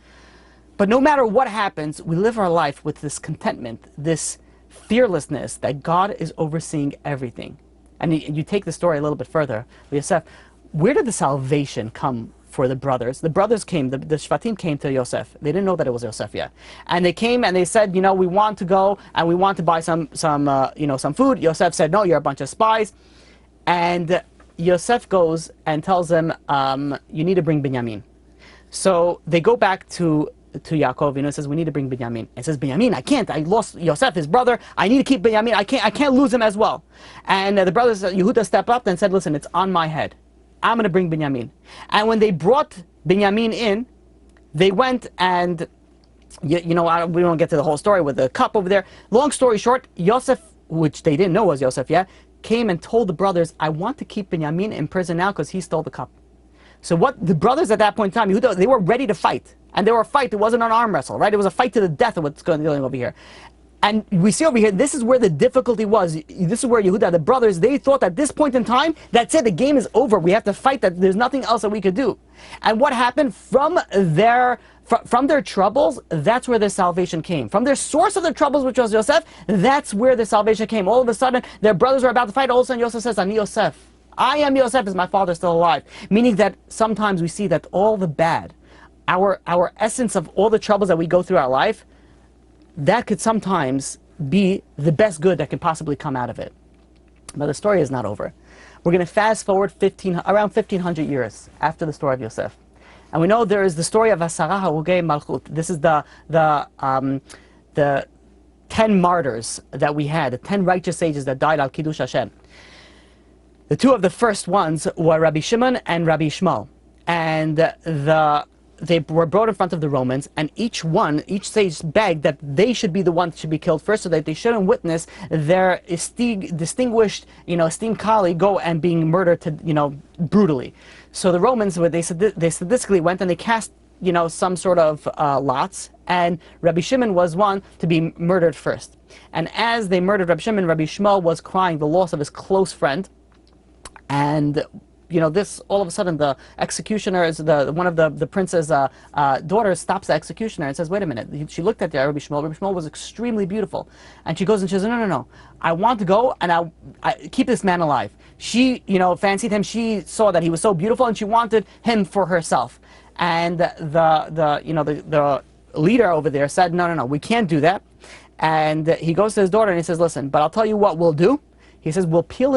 But no matter what happens, we live our life with this contentment, this fearlessness that God is overseeing everything. And you take the story a little bit further, Yosef, where did the salvation come for the brothers? The brothers came, the Shvatim came to Yosef. They didn't know that it was Yosef yet. And they came and they said, we want to go and we want to buy some food. Yosef said, no, you're a bunch of spies. And Yosef goes and tells them, you need to bring Binyamin. So they go back to Yaakov, and says, we need to bring Binyamin. And says, Binyamin, I can't. I lost Yosef, his brother. I need to keep Binyamin. I can't lose him as well. And the brothers, Yehuda, stepped up and said, listen, it's on my head. I'm going to bring Binyamin. And when they brought Binyamin in, they went and, we don't get to the whole story with the cup over there. Long story short, Yosef, which they didn't know was Yosef yet, came and told the brothers, I want to keep Binyamin in prison now because he stole the cup. So what the brothers at that point in time, Yehuda, they were ready to fight. And they were a fight, it wasn't an arm wrestle, right? It was a fight to the death of what's going on over here. And we see over here, this is where the difficulty was. This is where Yehuda, the brothers, they thought at this point in time, that's it, the game is over. We have to fight, that there's nothing else that we could do. And what happened from their troubles, that's where their salvation came. From their source of their troubles, which was Yosef, that's where the salvation came. All of a sudden, their brothers were about to fight. All of a sudden, Yosef says, Ani Yosef. I am Yosef, is my father still alive? Meaning that sometimes we see that all the bad, our essence of all the troubles that we go through our life, that could sometimes be the best good that can possibly come out of it. But the story is not over. We're going to fast forward around 1500 years after the story of Yosef. And we know there is the story of Asara Harugei Malchut. This is the 10 martyrs that we had, the 10 righteous sages that died al Kiddush Hashem. The two of the first ones were Rabbi Shimon and Rabbi Shmuel. And they were brought in front of the Romans, and each sage begged that they should be the ones to be killed first, so that they shouldn't witness their distinguished, esteemed colleague go and being murdered brutally. So the Romans, they sadistically went and they cast some sort of lots, and Rabbi Shimon was one to be murdered first. And as they murdered Rabbi Shimon, Rabbi Shmuel was crying the loss of his close friend. And this, all of a sudden, the executioner, one of the prince's daughters stops the executioner and says, wait a minute. She looked at the Rabbi Shmuel. Rabbi Shmuel was extremely beautiful. And she goes and she says, no. I want to go and I keep this man alive. She, fancied him. She saw that he was so beautiful and she wanted him for herself. And the leader over there said, no, we can't do that. And he goes to his daughter and he says, listen, but I'll tell you what we'll do. He says, we'll peel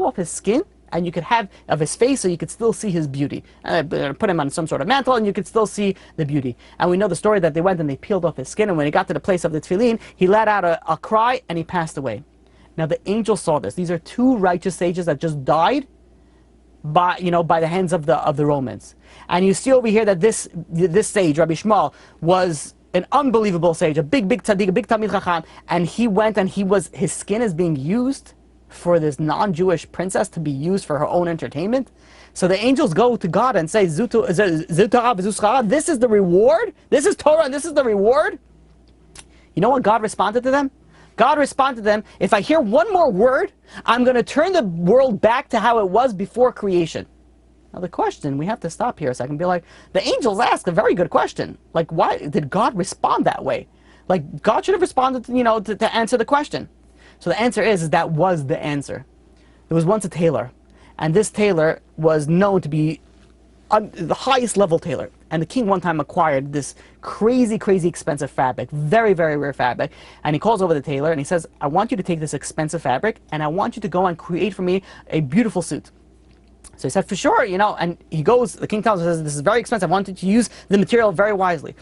off his skin, and you could have of his face, so you could still see his beauty. Put him on some sort of mantle, and you could still see the beauty. And we know the story that they went and they peeled off his skin, and when he got to the place of the tefillin, he let out a cry, and he passed away. Now the angel saw this. These are two righteous sages that just died by the hands of the Romans. And you see over here that this sage, Rabbi Shmuel, was an unbelievable sage, a big tzaddik, a big Talmid Chacham, and he went and his skin is being used for this non-Jewish princess to be used for her own entertainment. So the angels go to God and say, this is the reward? This is Torah and this is the reward? You know what God responded to them? God responded to them, if I hear one more word, I'm going to turn the world back to how it was before creation. Now the question, we have to stop here a second and be like, the angels asked a very good question. Like, why did God respond that way? Like, God should have responded to answer the question. So the answer is that was the answer. There was once a tailor, and this tailor was known to be the highest level tailor. And the king one time acquired this crazy expensive fabric, very rare fabric. And he calls over the tailor and he says, I want you to take this expensive fabric and I want you to go and create for me a beautiful suit. So he said, for sure, and he goes, the king tells him, says, this is very expensive. I want you to use the material very wisely.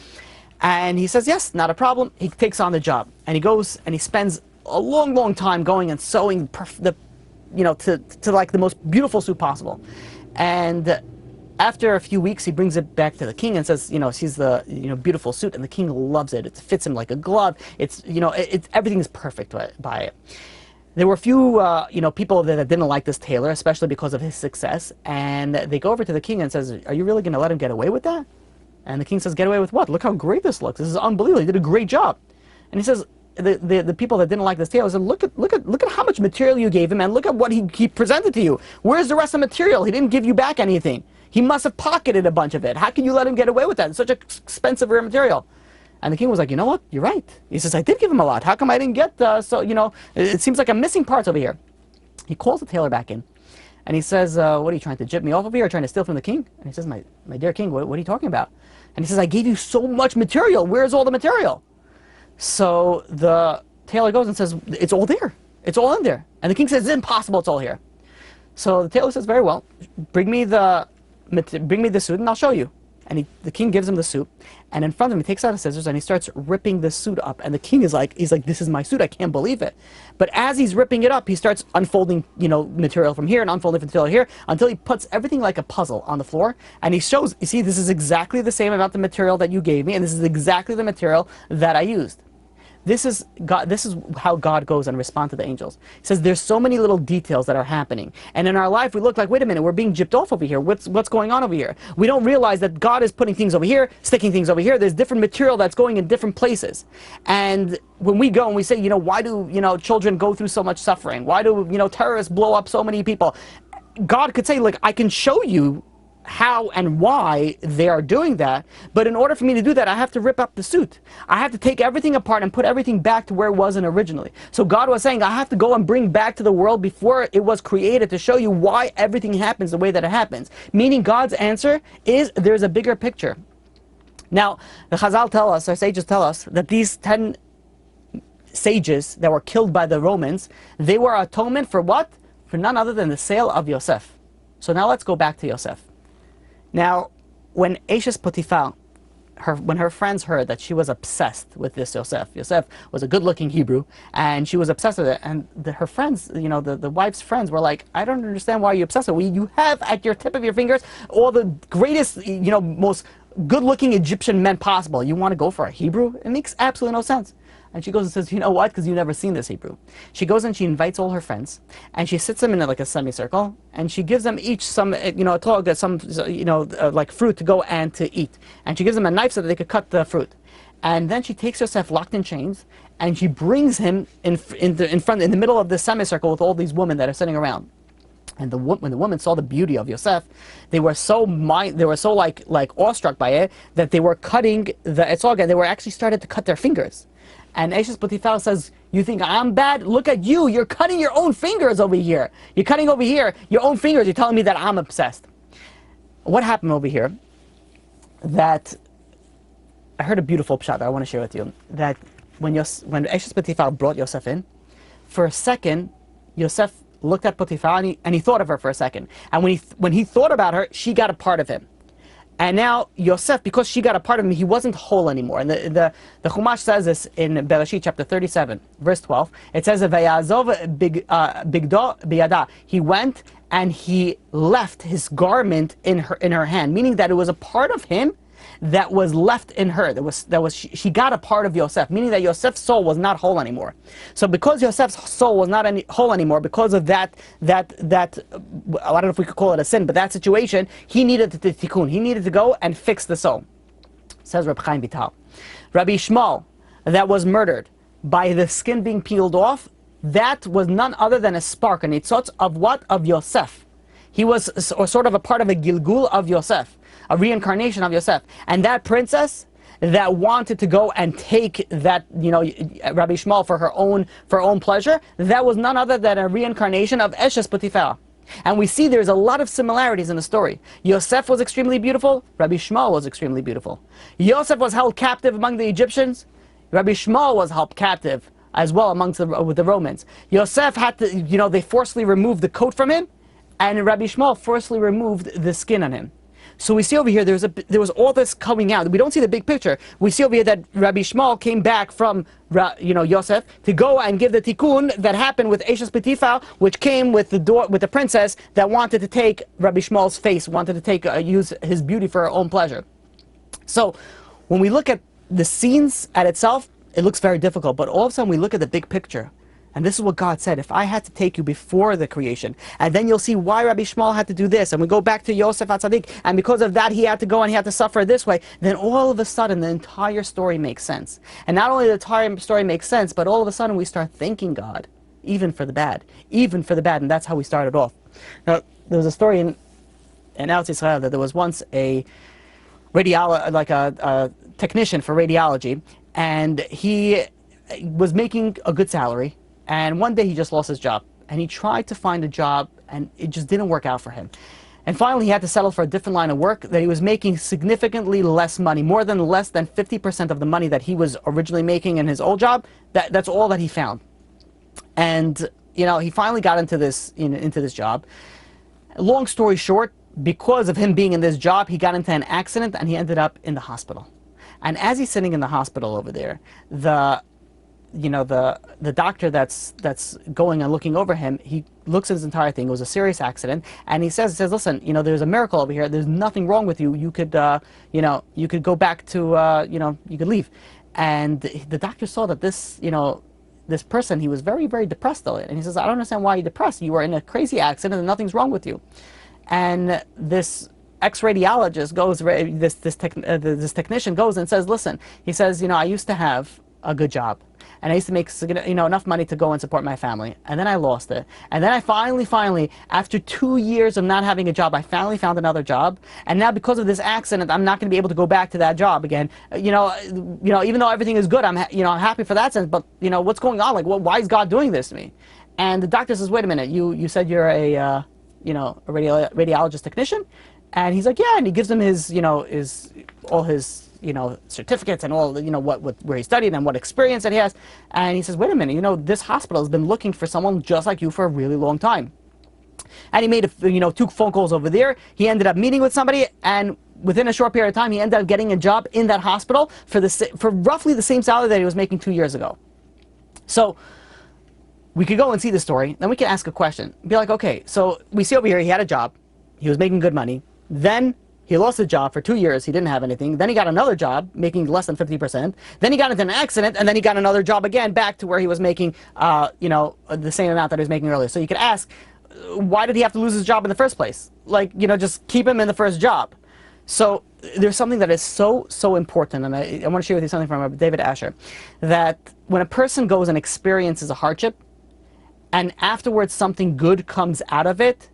And he says, yes, not a problem. He takes on the job. And he goes and he spends a long time going and sewing to like the most beautiful suit possible. And after a few weeks, he brings it back to the king and says, sees the beautiful suit, and the king loves it. It fits him like a glove. It's everything is perfect by it. There were a few people that didn't like this tailor, especially because of his success, and they go over to the king and says, are you really going to let him get away with that? And the king says, get away with what? Look how great this looks. This is unbelievable. He did a great job. And he says, the people that didn't like this tailor said, look at how much material you gave him, and look at what he presented to you. Where's the rest of the material? He didn't give you back anything. He must have pocketed a bunch of it. How can you let him get away with that? It's such expensive rare material. And the king was like, you know what? You're right. He says, I did give him a lot. How come I didn't get it seems like I'm missing parts over here. He calls the tailor back in, and he says, what are you trying to jip me off over here, or trying to steal from the king? And he says, my dear king, what are you talking about? And he says, I gave you so much material. Where's all the material? So the tailor goes and says, it's all there. It's all in there. And the king says, it's impossible. It's all here. So the tailor says, very well, bring me the suit and I'll show you. And the king gives him the suit, and in front of him he takes out his scissors and he starts ripping the suit up. And the king he's like, this is my suit, I can't believe it. But as he's ripping it up, he starts unfolding, material from here and unfolding material here until he puts everything like a puzzle on the floor. And he shows, you see, this is exactly the same amount of material that you gave me, and this is exactly the material that I used. This is how God goes and responds to the angels. He says there's so many little details that are happening. And in our life we look like, wait a minute, we're being gypped off over here. What's going on over here? We don't realize that God is putting things over here, sticking things over here. There's different material that's going in different places. And when we go and we say, why do children go through so much suffering? Why do terrorists blow up so many people? God could say, look, I can show you how and why they are doing that, but in order for me to do that, I have to rip up the suit. I have to take everything apart and put everything back to where it wasn't originally. So God was saying, I have to go and bring back to the world before it was created to show you why everything happens the way that it happens. Meaning God's answer is there's a bigger picture. Now, the Chazal tell us, our sages tell us, that these 10 sages that were killed by the Romans, they were atonement for what? For none other than the sale of Yosef. So now let's go back to Yosef. Now, when Eshes Potiphar, when her friends heard that she was obsessed with this Yosef was a good-looking Hebrew, and she was obsessed with it, and her friends, the wife's friends were like, I don't understand why you're obsessed with it. You have at your tip of your fingers all the greatest, most good-looking Egyptian men possible. You want to go for a Hebrew? It makes absolutely no sense. And she goes and says, you know what? Because you've never seen this Hebrew. She goes and she invites all her friends, and she sits them in like a semicircle, and she gives them each some, like fruit to go and to eat. And she gives them a knife so that they could cut the fruit. And then she takes Yosef locked in chains, and she brings him in the middle of the semicircle with all these women that are sitting around. And when the women saw the beauty of Yosef, they were so awestruck by it that they were cutting the etzog, and they were actually started to cut their fingers. And Eshes Potiphar says, you think I'm bad? Look at you. You're cutting your own fingers over here. You're cutting over here your own fingers. You're telling me that I'm obsessed. What happened over here? That I heard a beautiful pshat that I want to share with you. That when Eshes Potiphar brought Yosef in, for a second, Yosef looked at Potiphar and he thought of her for a second. And when he thought about her, she got a part of him. And now Yosef, because she got a part of him, he wasn't whole anymore. And the Chumash says this in Bereshit chapter 37, verse 12. It says, "Vayazov bigdo biyada." He went and he left his garment in her hand, meaning that it was a part of him that was left in her. She got a part of Yosef, meaning that Yosef's soul was not whole anymore. So because Yosef's soul was not whole anymore, because of that, I don't know if we could call it a sin, but that situation, he needed the tikkun. He needed to go and fix the soul. Says Reb Chaim Vital. Rabbi Shmuel, that was murdered by the skin being peeled off, that was none other than a spark, a nitzotz of what? Of Yosef. He was sort of a part of a gilgul of Yosef, a reincarnation of Yosef. And that princess that wanted to go and take that, Rabbi Shmuel for her own pleasure, that was none other than a reincarnation of Eshes Potiphar. And we see there's a lot of similarities in the story. Yosef was extremely beautiful, Rabbi Shmuel was extremely beautiful. Yosef was held captive among the Egyptians, Rabbi Shmuel was held captive as well with the Romans. Yosef had to, they forcibly removed the coat from him, and Rabbi Shmuel forcibly removed the skin on him. So we see over here, there was all this coming out. We don't see the big picture. We see over here that Rabbi Shmuel came back from, Yosef to go and give the tikkun that happened with Eshes Potiphar, which came with the princess that wanted to take Rabbi Shmuel's face, wanted to use his beauty for her own pleasure. So when we look at the scenes at itself, it looks very difficult. But all of a sudden we look at the big picture. And this is what God said, if I had to take you before the creation, and then you'll see why Rabbi Shmuel had to do this, and we go back to Yosef HaTzadik, and because of that he had to go and he had to suffer this way, then all of a sudden the entire story makes sense. And not only the entire story makes sense, but all of a sudden we start thanking God, even for the bad, and that's how we started off. Now, there was a story in Eretz Yisrael that there was once a technician for radiology, and he was making a good salary. And one day he just lost his job, and he tried to find a job, and it just didn't work out for him. And finally he had to settle for a different line of work that he was making significantly less money, less than 50% of the money that he was originally making in his old job. That's all that he found. And he finally got into this job. Long story short, because of him being in this job, he got into an accident and he ended up in the hospital. And as he's sitting in the hospital over there, the doctor that's going and looking over him, he looks at his entire thing. It was a serious accident, and he says, listen, there's a miracle over here. There's nothing wrong with you. You could, you could go back to, you could leave. And the doctor saw that this, this person, he was very, very depressed though. And he says, I don't understand why you're depressed. You were in a crazy accident and nothing's wrong with you. And this ex-radiologist goes, this technician goes and says, listen, he says, I used to have a good job. And I used to make enough money to go and support my family. And then I lost it. And then I finally, after 2 years of not having a job, I finally found another job. And now because of this accident, I'm not going to be able to go back to that job again. Even though everything is good, I'm happy for that sense. But what's going on? Like, why is God doing this to me? And the doctor says, wait a minute, you said you're a radiologist technician? And he's like, yeah. And he gives him all his certificates and all, where he studied and what experience that he has. And he says, wait a minute, this hospital has been looking for someone just like you for a really long time. And he made, 2 phone calls over there. He ended up meeting with somebody, and within a short period of time, he ended up getting a job in that hospital for roughly the same salary that he was making 2 years ago. So we could go and see the story, then we can ask a question. Be like, okay, so we see over here he had a job, he was making good money, then He lost his job for 2 years. He didn't have anything. Then he got another job making less than 50%. Then he got into an accident, and then he got another job again back to where he was making, the same amount that he was making earlier. So you could ask, why did he have to lose his job in the first place? Like, just keep him in the first job. So there's something that is so important, and I want to share with you something from Rabbi David Asher, that when a person goes and experiences a hardship, and afterwards something good comes out of it,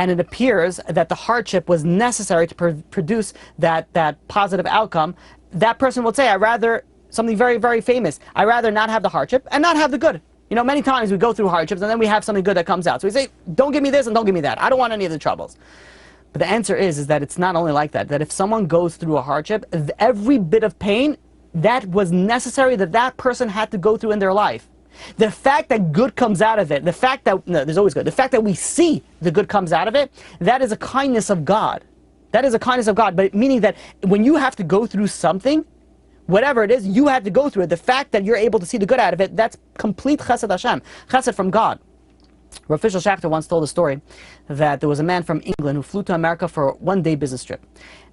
and it appears that the hardship was necessary to produce that positive outcome, that person will say, I'd rather, something very, very famous, I'd rather not have the hardship and not have the good. Many times we go through hardships and then we have something good that comes out. So we say, don't give me this and don't give me that. I don't want any of the troubles. But the answer is that it's not only like that, that if someone goes through a hardship, every bit of pain that was necessary that person had to go through in their life. The fact that good comes out of it, the fact that, no, there's always good, the fact that we see the good comes out of it, that is a kindness of God. That is a kindness of God, but meaning that when you have to go through something, whatever it is, you have to go through it. The fact that you're able to see the good out of it, that's complete chesed Hashem, chesed from God. Rav Fishel Schachter once told a story that there was a man from England who flew to America for a one-day business trip.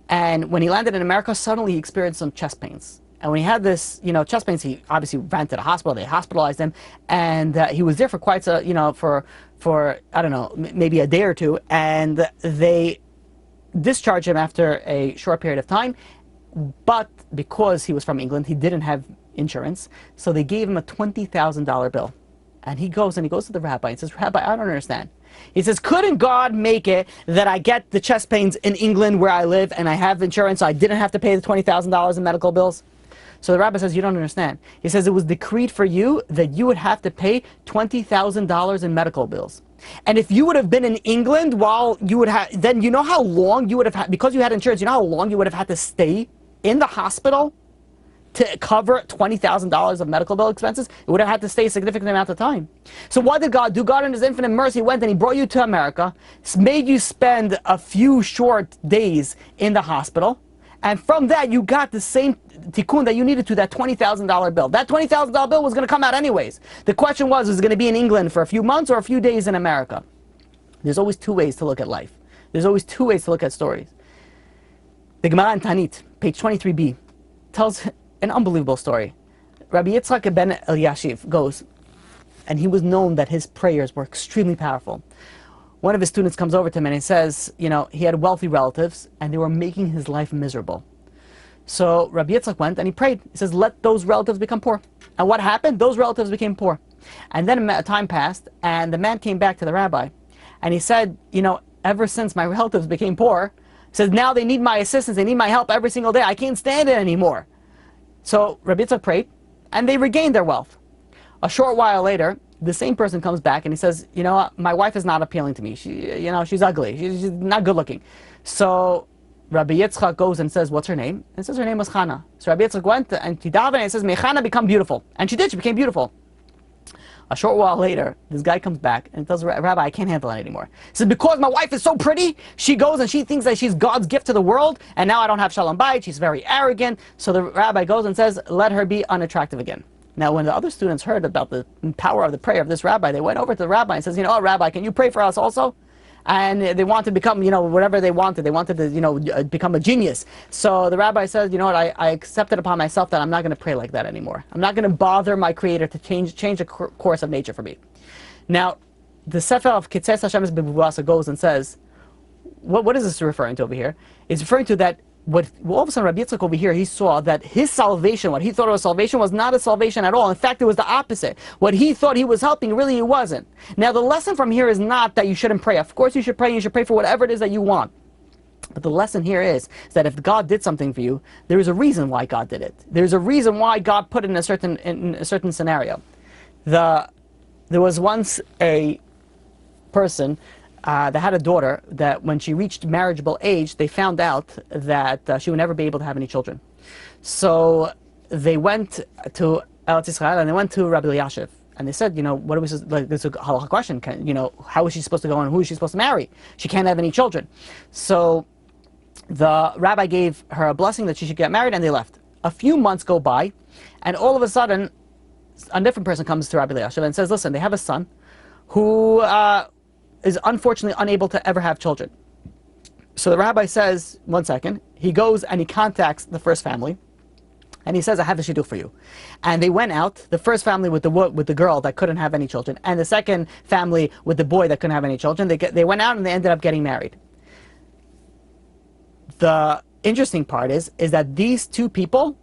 And when he landed in America, suddenly he experienced some chest pains. And when he had this, chest pains, he obviously ran to the hospital. They hospitalized him, and he was there for quite for I don't know, maybe a day or two. And they discharged him after a short period of time. But because he was from England, he didn't have insurance, so they gave him a $20,000 bill. And he goes to the rabbi and says, Rabbi, I don't understand. He says, couldn't God make it that I get the chest pains in England where I live and I have insurance, so I didn't have to pay the $20,000 in medical bills? So the rabbi says, you don't understand. He says, it was decreed for you that you would have to pay $20,000 in medical bills. And if you would have been in England while you would have, then you know how long you would have had, because you had insurance, you know how long you would have had to stay in the hospital to cover $20,000 of medical bill expenses? It would have had to stay a significant amount of time. So what did God do? God in His infinite mercy went and He brought you to America, made you spend a few short days in the hospital, and from that you got the same tikkun that you needed to that $20,000 bill. That $20,000 bill was going to come out anyways. The question was it going to be in England for a few months or a few days in America? There's always two ways to look at life. There's always two ways to look at stories. The Gemara in Tanit, page 23b, tells an unbelievable story. Rabbi Yitzchak ben Eliashiv goes, and he was known that his prayers were extremely powerful. One of his students comes over to him and he says, he had wealthy relatives and they were making his life miserable. So Rabbi Yitzchak went and he prayed. He says, let those relatives become poor. And what happened? Those relatives became poor. And then time passed and the man came back to the rabbi and he said, ever since my relatives became poor, he says, now they need my assistance, they need my help every single day. I can't stand it anymore. So Rabbi Yitzchak prayed, and they regained their wealth. A short while later, the same person comes back and he says, my wife is not appealing to me. She's ugly. She's not good looking. So Rabbi Yitzchak goes and says, what's her name? And says her name was Chana. So Rabbi Yitzchak went and she davened and he says, may Chana become beautiful. And she did. She became beautiful. A short while later, this guy comes back and tells Rabbi, I can't handle it anymore. He says, because my wife is so pretty, she goes and she thinks that she's God's gift to the world, and now I don't have shalom bayit, she's very arrogant. So the rabbi goes and says, let her be unattractive again. Now when the other students heard about the power of the prayer of this rabbi, they went over to the rabbi and says, Rabbi, can you pray for us also? And they wanted to become, whatever they wanted. They wanted to, become a genius. So the rabbi says, I accepted upon myself that I'm not going to pray like that anymore. I'm not going to bother my Creator to change the course of nature for me. Now, the Sefer of Kitzes Hashem's B'Buvasa goes and says, what is this referring to over here? It's referring to that all of a sudden Rabbi Yitzchak over here, he saw that his salvation, what he thought was salvation, was not a salvation at all. In fact, it was the opposite. What he thought he was helping, really he wasn't. Now the lesson from here is not that you shouldn't pray. Of course you should pray, and you should pray for whatever it is that you want. But the lesson here is that if God did something for you, there is a reason why God did it. There's a reason why God put it in a certain scenario. There was once a person that had a daughter that when she reached marriageable age, they found out that she would never be able to have any children. So they went to Eretz Yisrael and they went to Rabbi Eliashiv. And they said, what are we supposed to, like, this is a halakha question. How is she supposed to go and who is she supposed to marry? She can't have any children. So the rabbi gave her a blessing that she should get married, and they left. A few months go by, and all of a sudden, a different person comes to Rabbi Eliashiv and says, listen, they have a son who is unfortunately unable to ever have children. So the rabbi says, one second, he goes and he contacts the first family, and he says, I have a shidduch for you. And they went out, the first family with the girl that couldn't have any children, and the second family with the boy that couldn't have any children. They went out and they ended up getting married. The interesting part is that these two people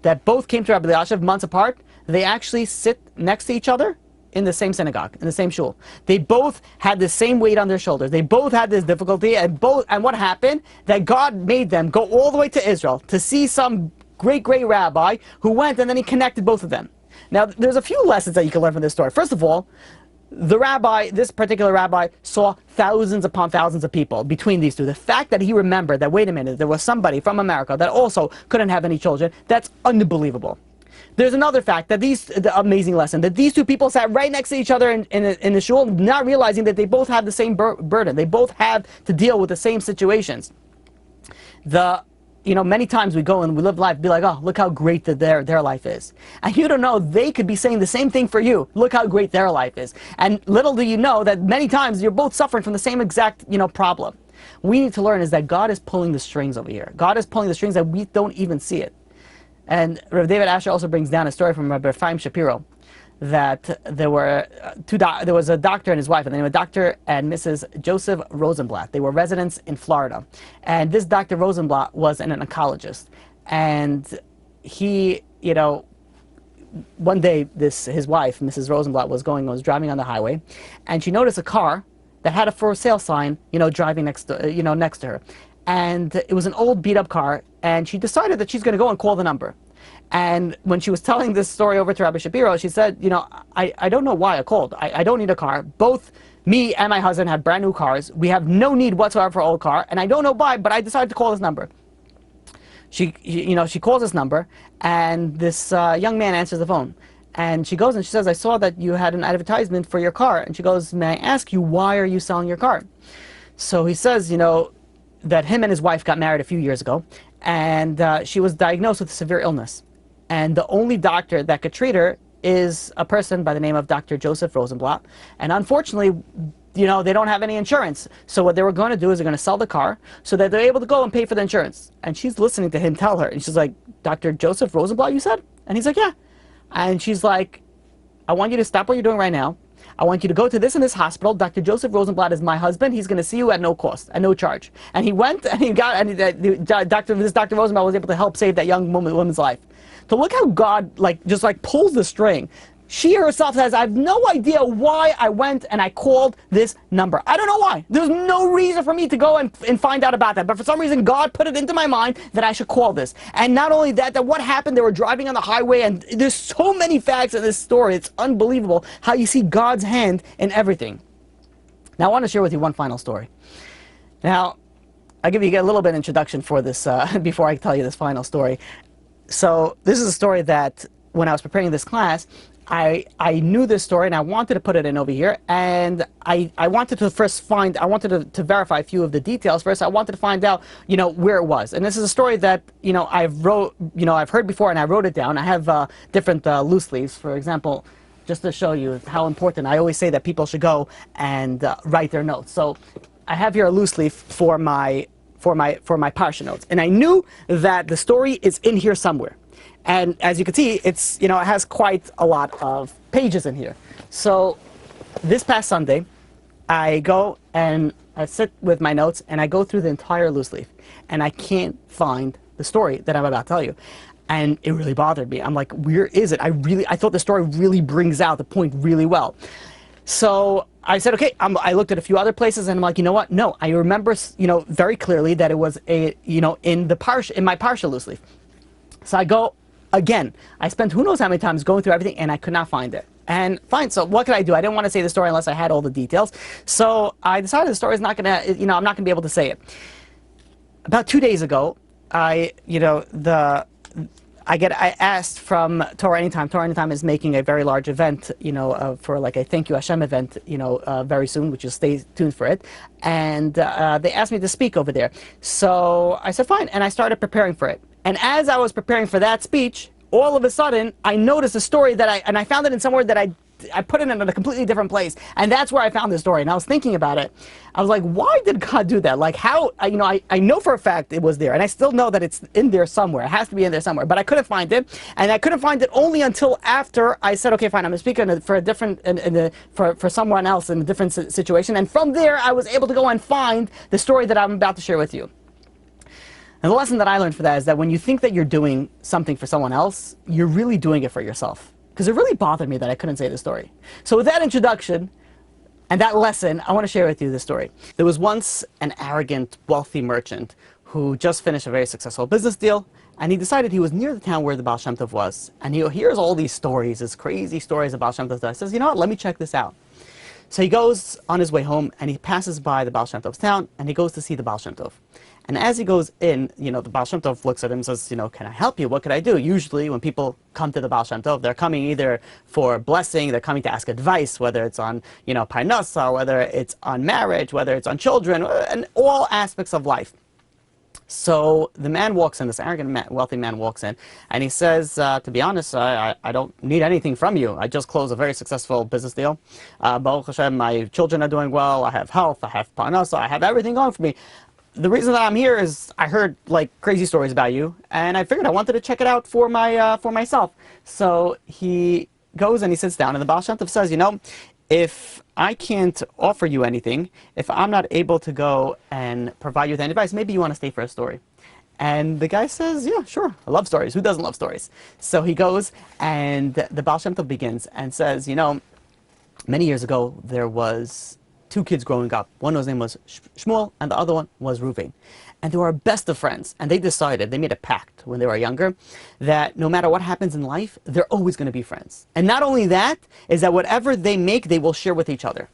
that both came to Rabbi Elyashiv months apart, they actually sit next to each other in the same synagogue, in the same shul. They both had the same weight on their shoulders. They both had this difficulty, and what happened? That God made them go all the way to Israel to see some great rabbi who went, and then he connected both of them. Now, there's a few lessons that you can learn from this story. First of all, this particular rabbi saw thousands upon thousands of people between these two. The fact that he remembered that, wait a minute, there was somebody from America that also couldn't have any children, that's unbelievable. There's another fact, that the amazing lesson, that these two people sat right next to each other in the shul, not realizing that they both have the same burden. They both have to deal with the same situations. Many times we go and we live life, be like, oh, look how great their life is. And you don't know, they could be saying the same thing for you. Look how great their life is. And little do you know that many times you're both suffering from the same exact, problem. We need to learn is that God is pulling the strings over here. God is pulling the strings that we don't even see it. And Rabbi David Asher also brings down a story from Rabbi Chaim Shapiro that there was a doctor and his wife, and the name of Dr. and Mrs. Joseph Rosenblatt. They were residents in Florida. And this Dr. Rosenblatt was an oncologist. And he, one day his wife, Mrs. Rosenblatt, was driving on the highway, and she noticed a car that had a for sale sign, driving next to her. And it was an old beat-up car, and she decided that she's going to go and call the number. And when she was telling this story over to Rabbi Shapiro, she said, I don't know why I called. I don't need a car. Both me and my husband have brand new cars. We have no need whatsoever for an old car, and I don't know why, but I decided to call this number. She calls this number, and this young man answers the phone. And she goes and she says, I saw that you had an advertisement for your car. And she goes, may I ask you, why are you selling your car? So he says, that him and his wife got married a few years ago, and she was diagnosed with a severe illness. And the only doctor that could treat her is a person by the name of Dr. Joseph Rosenblatt. And unfortunately, they don't have any insurance. So what they were going to do is they're going to sell the car so that they're able to go and pay for the insurance. And she's listening to him tell her, and she's like, Dr. Joseph Rosenblatt, you said? And he's like, yeah. And she's like, I want you to stop what you're doing right now. I want you to go to this and this hospital. Dr. Joseph Rosenblatt is my husband. He's going to see you at no cost, at no charge. And he went, and this Dr. Rosenblatt was able to help save that young woman's life. So look how God just pulls the string. She herself says, I have no idea why I went and I called this number. I don't know why. There's no reason for me to go and find out about that. But for some reason, God put it into my mind that I should call this. And not only that what happened, they were driving on the highway, and there's so many facts in this story. It's unbelievable how you see God's hand in everything. Now, I want to share with you one final story. Now, I'll give you a little bit of introduction for this before I tell you this final story. So, this is a story that when I was preparing this class, I knew this story, and I wanted to put it in over here, and I wanted to to verify a few of the details first. I wanted to find out, where it was. And this is a story that, I've heard before, and I wrote it down. I have different loose leaves, for example, just to show you how important. I always say that people should go and write their notes. So I have here a loose leaf for my parsha notes, and I knew that the story is in here somewhere. And as you can see, it has quite a lot of pages in here. So this past Sunday, I go and I sit with my notes and I go through the entire loose leaf, and I can't find the story that I'm about to tell you. And it really bothered me. I'm like, where is it? I thought the story really brings out the point really well. So I said, okay, I looked at a few other places, and I'm like, you know what? No, I remember, very clearly that it was in my parsha loose leaf. So I go again. I spent who knows how many times going through everything, and I could not find it. And fine, so what could I do? I didn't want to say the story unless I had all the details. So I decided the story is not gonna, I'm not gonna be able to say it. About 2 days ago, I asked from Torah Anytime. Torah Anytime is making a very large event, for like a Thank You Hashem event, very soon, which is stay tuned for it. And they asked me to speak over there. So I said, fine, and I started preparing for it. And as I was preparing for that speech, all of a sudden, I noticed a story that I found it in somewhere that I I put it in a completely different place, and that's where I found this story. And I was thinking about it. I was like, why did God do that? Like, how, I know for a fact it was there, and I still know that it's in there somewhere. It has to be in there somewhere, but I couldn't find it, and I couldn't find it only until after I said, okay, fine, I'm speaking for a different, for someone else in a different situation, and from there I was able to go and find the story that I'm about to share with you. And the lesson that I learned for that is that when you think that you're doing something for someone else, you're really doing it for yourself. Because it really bothered me that I couldn't say the story. So with that introduction and that lesson, I want to share with you this story. There was once an arrogant, wealthy merchant who just finished a very successful business deal, and he decided he was near the town where the Baal Shem Tov was. And he hears all these stories, these crazy stories about Shem Tov. He says, you know what, let me check this out. So he goes on his way home, and he passes by the Baal Shem Tov's town, and he goes to see the Baal Shem Tov. And as he goes in, the Baal Shem Tov looks at him and says, can I help you? What could I do? Usually when people come to the Baal Shem Tov, they're coming either for blessing, they're coming to ask advice, whether it's on, parnasa, whether it's on marriage, whether it's on children, and all aspects of life. So the man walks in, this arrogant, wealthy man walks in, and he says, to be honest, I don't need anything from you. I just closed a very successful business deal. Baruch Hashem, my children are doing well, I have health, I have parnasa, I have everything going for me. The reason that I'm here is I heard like crazy stories about you, and I figured I wanted to check it out for myself. So he goes and he sits down, and the Baal Shem Tov says, if I can't offer you anything, if I'm not able to go and provide you with any advice, maybe you want to stay for a story. And the guy says, yeah, sure, I love stories. Who doesn't love stories? So he goes, and the Baal Shem Tov begins and says, many years ago there was two kids growing up. One whose name was Shmuel, and the other one was Reuven. And they were best of friends. And they made a pact when they were younger, that no matter what happens in life, they're always going to be friends. And not only that, is that whatever they make, they will share with each other.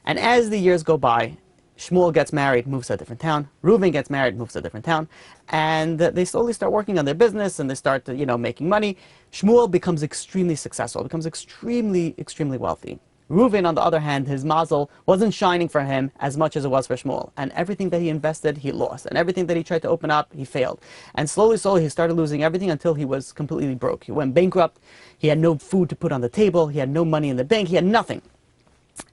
And as the years go by, Shmuel gets married, moves to a different town. Reuven gets married, moves to a different town. And they slowly start working on their business, and they start making money. Shmuel becomes extremely successful, becomes extremely, extremely wealthy. Reuven, on the other hand, his mazel wasn't shining for him as much as it was for Shmuel. And everything that he invested, he lost. And everything that he tried to open up, he failed. And slowly, he started losing everything until he was completely broke. He went bankrupt. He had no food to put on the table. He had no money in the bank. He had nothing.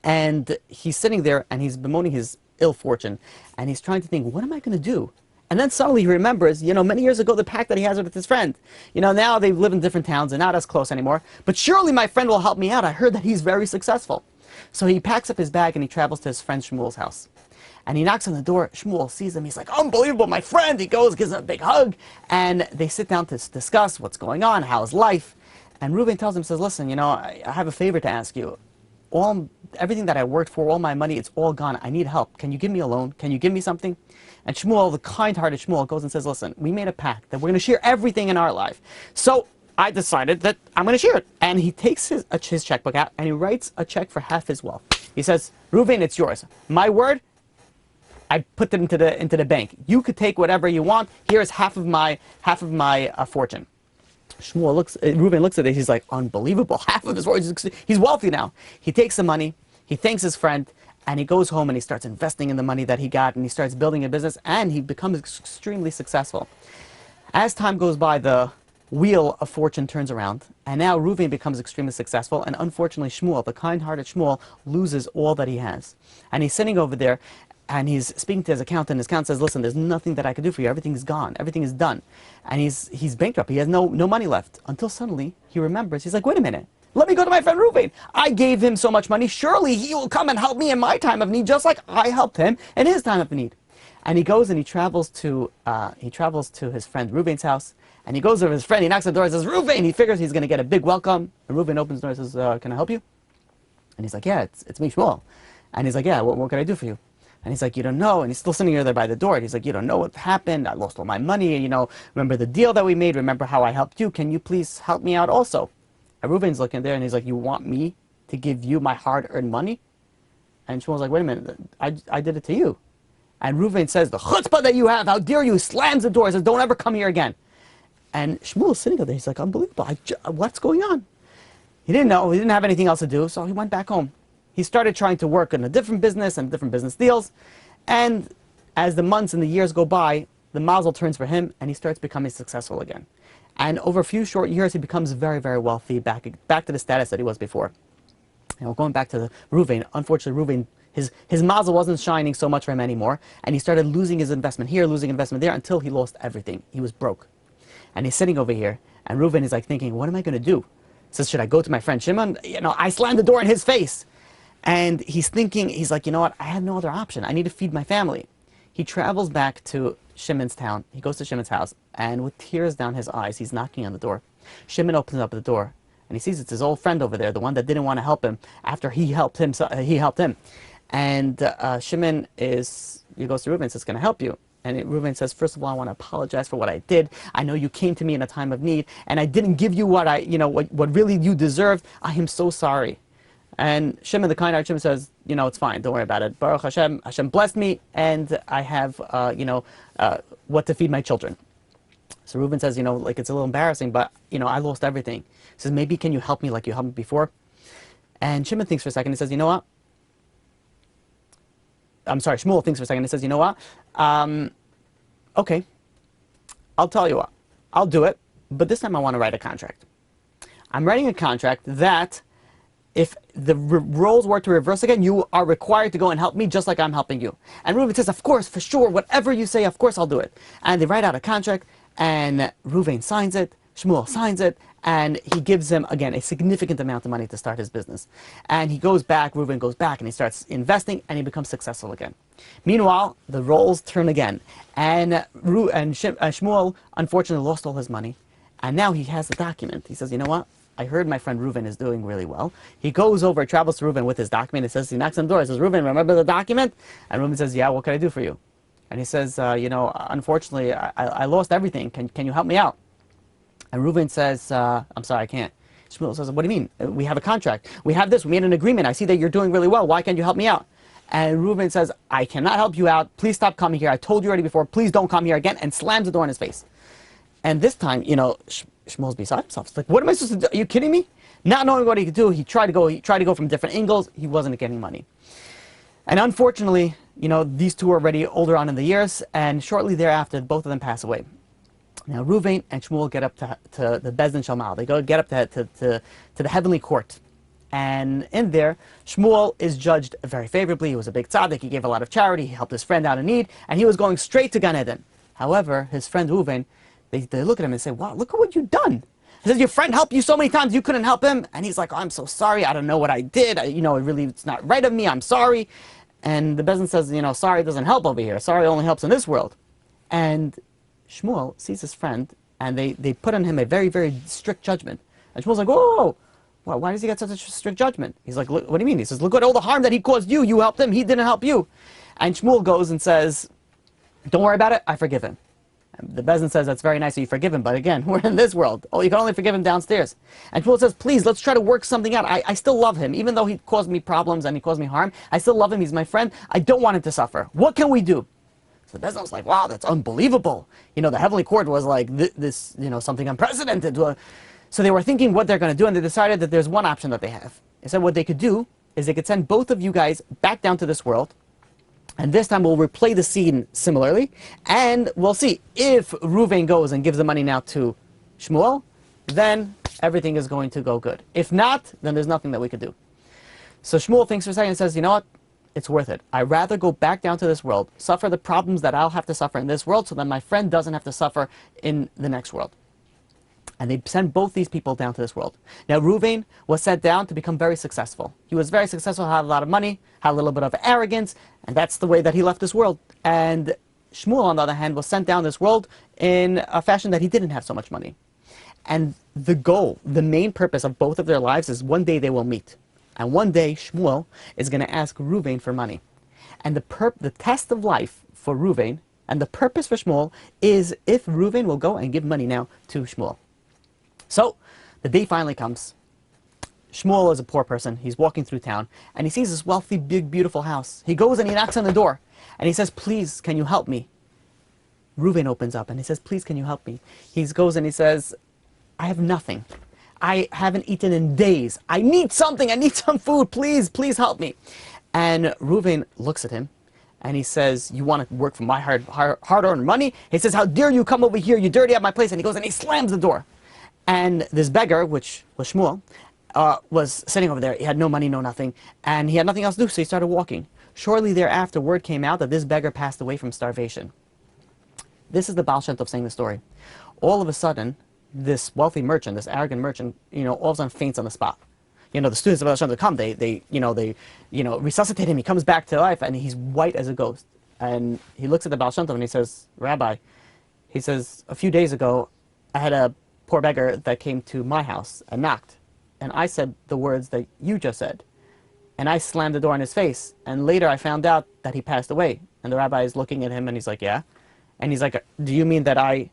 And he's sitting there, and he's bemoaning his ill fortune. And he's trying to think, what am I going to do? And then suddenly he remembers, many years ago, the pact that he has with his friend. Now they live in different towns, they're not as close anymore. But surely my friend will help me out. I heard that he's very successful. So he packs up his bag and he travels to his friend Shmuel's house. And he knocks on the door. Shmuel sees him. He's like, unbelievable, my friend. He goes, gives him a big hug. And they sit down to discuss what's going on, how's life. And Reuven tells him, says, listen, I have a favor to ask you. Everything that I worked for, all my money, it's all gone. I need help. Can you give me a loan? Can you give me something? And Shmuel, the kind-hearted Shmuel, goes and says, listen, we made a pact that we're going to share everything in our life. So I decided that I'm going to share it. And he takes his checkbook out, and he writes a check for half his wealth. He says, Reuven, it's yours. My word, I put it into the bank. You could take whatever you want. Here's half of my fortune. Reuven looks at it, he's like, unbelievable, half of his fortune. He's wealthy now. He takes the money, he thanks his friend, and he goes home and he starts investing in the money that he got, and he starts building a business, and he becomes extremely successful. As time goes by, the wheel of fortune turns around, and now Reuven becomes extremely successful, and unfortunately Shmuel, the kind-hearted Shmuel, loses all that he has. And he's sitting over there, and he's speaking to his accountant. His accountant says, listen, there's nothing that I can do for you. Everything is gone. Everything is done. And he's bankrupt. He has no money left. Until suddenly, he remembers. He's like, wait a minute. Let me go to my friend Reuven. I gave him so much money. Surely he will come and help me in my time of need, just like I helped him in his time of need. And he goes and he travels to his friend Reuven's house. And he goes over to his friend. He knocks on the door and says, Reuven. He figures he's going to get a big welcome. And Reuven opens the door and says, can I help you? And he's like, yeah, it's me, Shmuel. And he's like, yeah, what can I do for you? And he's like, you don't know. And he's still sitting there by the door. And he's like, you don't know what happened. I lost all my money. Remember the deal that we made? Remember how I helped you? Can you please help me out also? And Reuven's looking there and he's like, you want me to give you my hard-earned money? And Shmuel's like, wait a minute. I did it to you. And Reuven says, the chutzpah that you have, how dare you? He slams the door and says, don't ever come here again. And Shmuel's sitting there. He's like, unbelievable. What's going on? He didn't know. He didn't have anything else to do. So he went back home. He started trying to work in a different business and different business deals. And as the months and the years go by, the mazel turns for him and he starts becoming successful again. And over a few short years, he becomes very, very wealthy, back to the status that he was before. Going back to Reuven, unfortunately, Reuven, his mazel wasn't shining so much for him anymore, and he started losing his investment here, losing investment there, until he lost everything. He was broke. And he's sitting over here, and Reuven is like thinking, what am I going to do? He says, should I go to my friend Shimon? I slammed the door in his face. And he's thinking, he's like, you know what? I have no other option. I need to feed my family. He travels back to Shimon's town. He goes to Shimon's house, and with tears down his eyes, he's knocking on the door. Shimon opens up the door, and he sees it's his old friend over there, the one that didn't want to help him after he helped him. And Shimon he goes to Reuven and says, can I help you? And Reuven says, first of all, I want to apologize for what I did. I know you came to me in a time of need, and I didn't give you what what really you deserved. I am so sorry. And Shimon, the kind-hearted Shimon, says, it's fine. Don't worry about it. Baruch Hashem, Hashem blessed me, and I have, what to feed my children. So Reuven says, it's a little embarrassing, but, I lost everything. He says, maybe can you help me like you helped me before? And Shimon thinks for a second. He says, you know what? I'm sorry, Shmuel thinks for a second. He says, you know what? Okay, I'll tell you what. I'll do it, but this time I want to write a contract. I'm writing a contract that if the roles were to reverse again, you are required to go and help me just like I'm helping you. And Reuven says, of course, for sure, whatever you say, of course I'll do it. And they write out a contract, and Reuven signs it, Shmuel signs it, and he gives him, again, a significant amount of money to start his business. And he goes back, Reuven goes back, and he starts investing, and he becomes successful again. Meanwhile, the roles turn again, and Shmuel, unfortunately, lost all his money, and now he has a document. He says, you know what? I heard my friend Reuven is doing really well. He goes over, travels to Reuven with his document. He knocks on the door. He says, Reuven, remember the document? And Reuven says, yeah, what can I do for you? And he says, unfortunately, I lost everything. Can you help me out? And Reuven says, I'm sorry, I can't. Shmuel says, what do you mean? We have a contract. We have this. We made an agreement. I see that you're doing really well. Why can't you help me out? And Reuven says, I cannot help you out. Please stop coming here. I told you already before. Please don't come here again. And slams the door in his face. And this time, Shmuel's beside himself. It's like, what am I supposed to do? Are you kidding me? Not knowing what he could do, he tried to go from different angles. He wasn't getting money. And unfortunately, these two are already older on in the years, and shortly thereafter, both of them pass away. Now, Reuven and Shmuel get up to the Bezdin Shamal. They get up to the heavenly court. And in there, Shmuel is judged very favorably. He was a big tzaddik. He gave a lot of charity. He helped his friend out in need. And he was going straight to Gan Eden. However, his friend Reuven, they look at him and say, wow, look at what you've done. He says, your friend helped you so many times, you couldn't help him. And he's like, oh, I'm so sorry. I don't know what I did. It's not right of me. I'm sorry. And the Bezdin says, sorry doesn't help over here. Sorry only helps in this world. And Shmuel sees his friend, and they put on him a very, very strict judgment. And Shmuel's like, whoa, why does he get such a strict judgment? He's like, what do you mean? He says, look at all the harm that he caused you. You helped him. He didn't help you. And Shmuel goes and says, don't worry about it. I forgive him. And the Bezdin says, that's very nice that you forgive him, but again, we're in this world. Oh, you can only forgive him downstairs. And Shmuel says, please, let's try to work something out. I still love him. Even though he caused me problems and he caused me harm, I still love him. He's my friend. I don't want him to suffer. What can we do? So the Bezdin was like, wow, that's unbelievable. The heavenly court was like, this, something unprecedented. So they were thinking what they're going to do, and they decided that there's one option that they have. They said what they could do is they could send both of you guys back down to this world. And this time we'll replay the scene similarly, and we'll see if Reuven goes and gives the money now to Shmuel, then everything is going to go good. If not, then there's nothing that we could do. So Shmuel thinks for a second and says, you know what? It's worth it. I'd rather go back down to this world, suffer the problems that I'll have to suffer in this world, so that my friend doesn't have to suffer in the next world. And they send both these people down to this world. Now, Reuven was sent down to become very successful. He was very successful, had a lot of money, had a little bit of arrogance, and that's the way that he left this world. And Shmuel, on the other hand, was sent down this world in a fashion that he didn't have so much money. And the goal, the main purpose of both of their lives is one day they will meet. And one day, Shmuel is going to ask Reuven for money. And the test of life for Reuven, and the purpose for Shmuel, is if Reuven will go and give money now to Shmuel. So, the day finally comes. Shmuel is a poor person. He's walking through town, and he sees this wealthy, big, beautiful house. He goes and he knocks on the door, and he says, please, can you help me? Reuven opens up, and he says, please, can you help me? He goes and he says, I have nothing. I haven't eaten in days. I need something. I need some food. Please, please help me. And Reuven looks at him, and he says, you want to work for my hard-earned money? He says, how dare you come over here? You dirty up my place. And he goes and he slams the door. And this beggar, which was Shmuel, was sitting over there. He had no money, no nothing, and he had nothing else to do, so he started walking. Shortly thereafter, word came out that this beggar passed away from starvation. This is the Baal Shem Tov saying the story. All of a sudden, this wealthy merchant, this arrogant merchant, all of a sudden faints on the spot. The students of Baal Shem Tov come, they resuscitate him. He comes back to life, and he's white as a ghost. And he looks at the Baal Shem Tov and he says, Rabbi, he says, a few days ago, I had a poor beggar that came to my house and knocked. And I said the words that you just said. And I slammed the door in his face. And later I found out that he passed away. And the rabbi is looking at him and he's like, yeah. And he's like, do you mean that I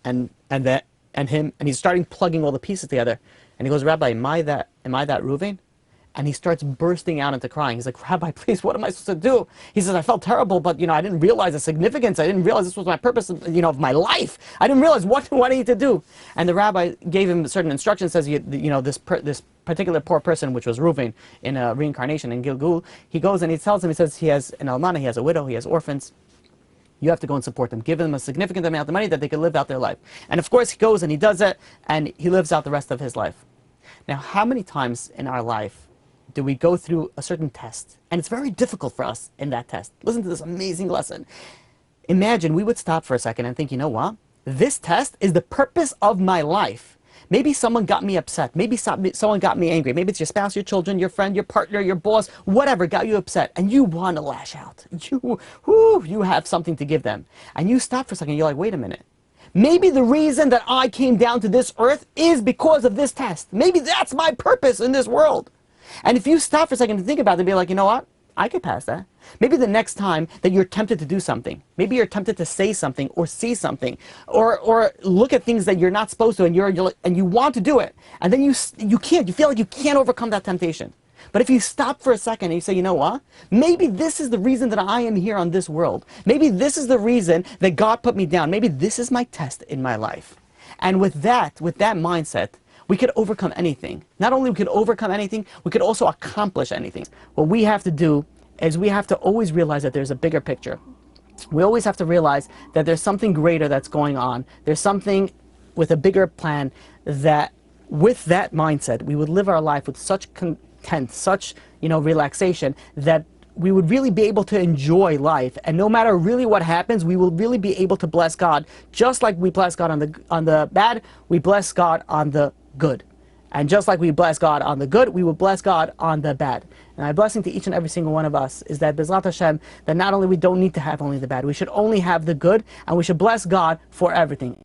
and that and him? And he's starting plugging all the pieces together. And he goes, Rabbi, am I that Reuven? And he starts bursting out into crying. He's like, Rabbi, please, what am I supposed to do? He says, I felt terrible, but I didn't realize the significance. I didn't realize this was my purpose of my life. I didn't realize what I need to do. And the rabbi gave him certain instructions, says, this particular poor person, which was Reuven, in a reincarnation in Gilgul, he goes and he tells him, he says, he has an almana, he has a widow, he has orphans. You have to go and support them. Give them a significant amount of money that they can live out their life. And of course, he goes and he does it, and he lives out the rest of his life. Now, how many times in our life do we go through a certain test, and it's very difficult for us in that test? Listen to this amazing lesson. Imagine we would stop for a second and think, you know what? This test is the purpose of my life. Maybe someone got me upset. Maybe someone got me angry. Maybe it's your spouse, your children, your friend, your partner, your boss, whatever got you upset, and you want to lash out. You have something to give them. And you stop for a second, and you're like, wait a minute. Maybe the reason that I came down to this earth is because of this test. Maybe that's my purpose in this world. And if you stop for a second to think about it and be like, you know what? I could pass that. Maybe the next time that you're tempted to do something, maybe you're tempted to say something or see something or look at things that you're not supposed to, and you want to do it, and then you can't. You feel like you can't overcome that temptation. But if you stop for a second and you say, you know what? Maybe this is the reason that I am here on this world. Maybe this is the reason that God put me down. Maybe this is my test in my life. And with that mindset, we could overcome anything. Not only we could overcome anything, we could also accomplish anything. What we have to do is we have to always realize that there's a bigger picture. We always have to realize that there's something greater that's going on. There's something with a bigger plan, that with that mindset, we would live our life with such content, such relaxation, that we would really be able to enjoy life. And no matter really what happens, we will really be able to bless God. Just like we bless God on the bad, we bless God on the good. And just like we bless God on the good, we will bless God on the bad. And my blessing to each and every single one of us is that B'ezrat Hashem, that not only we don't need to have only the bad, we should only have the good, and we should bless God for everything.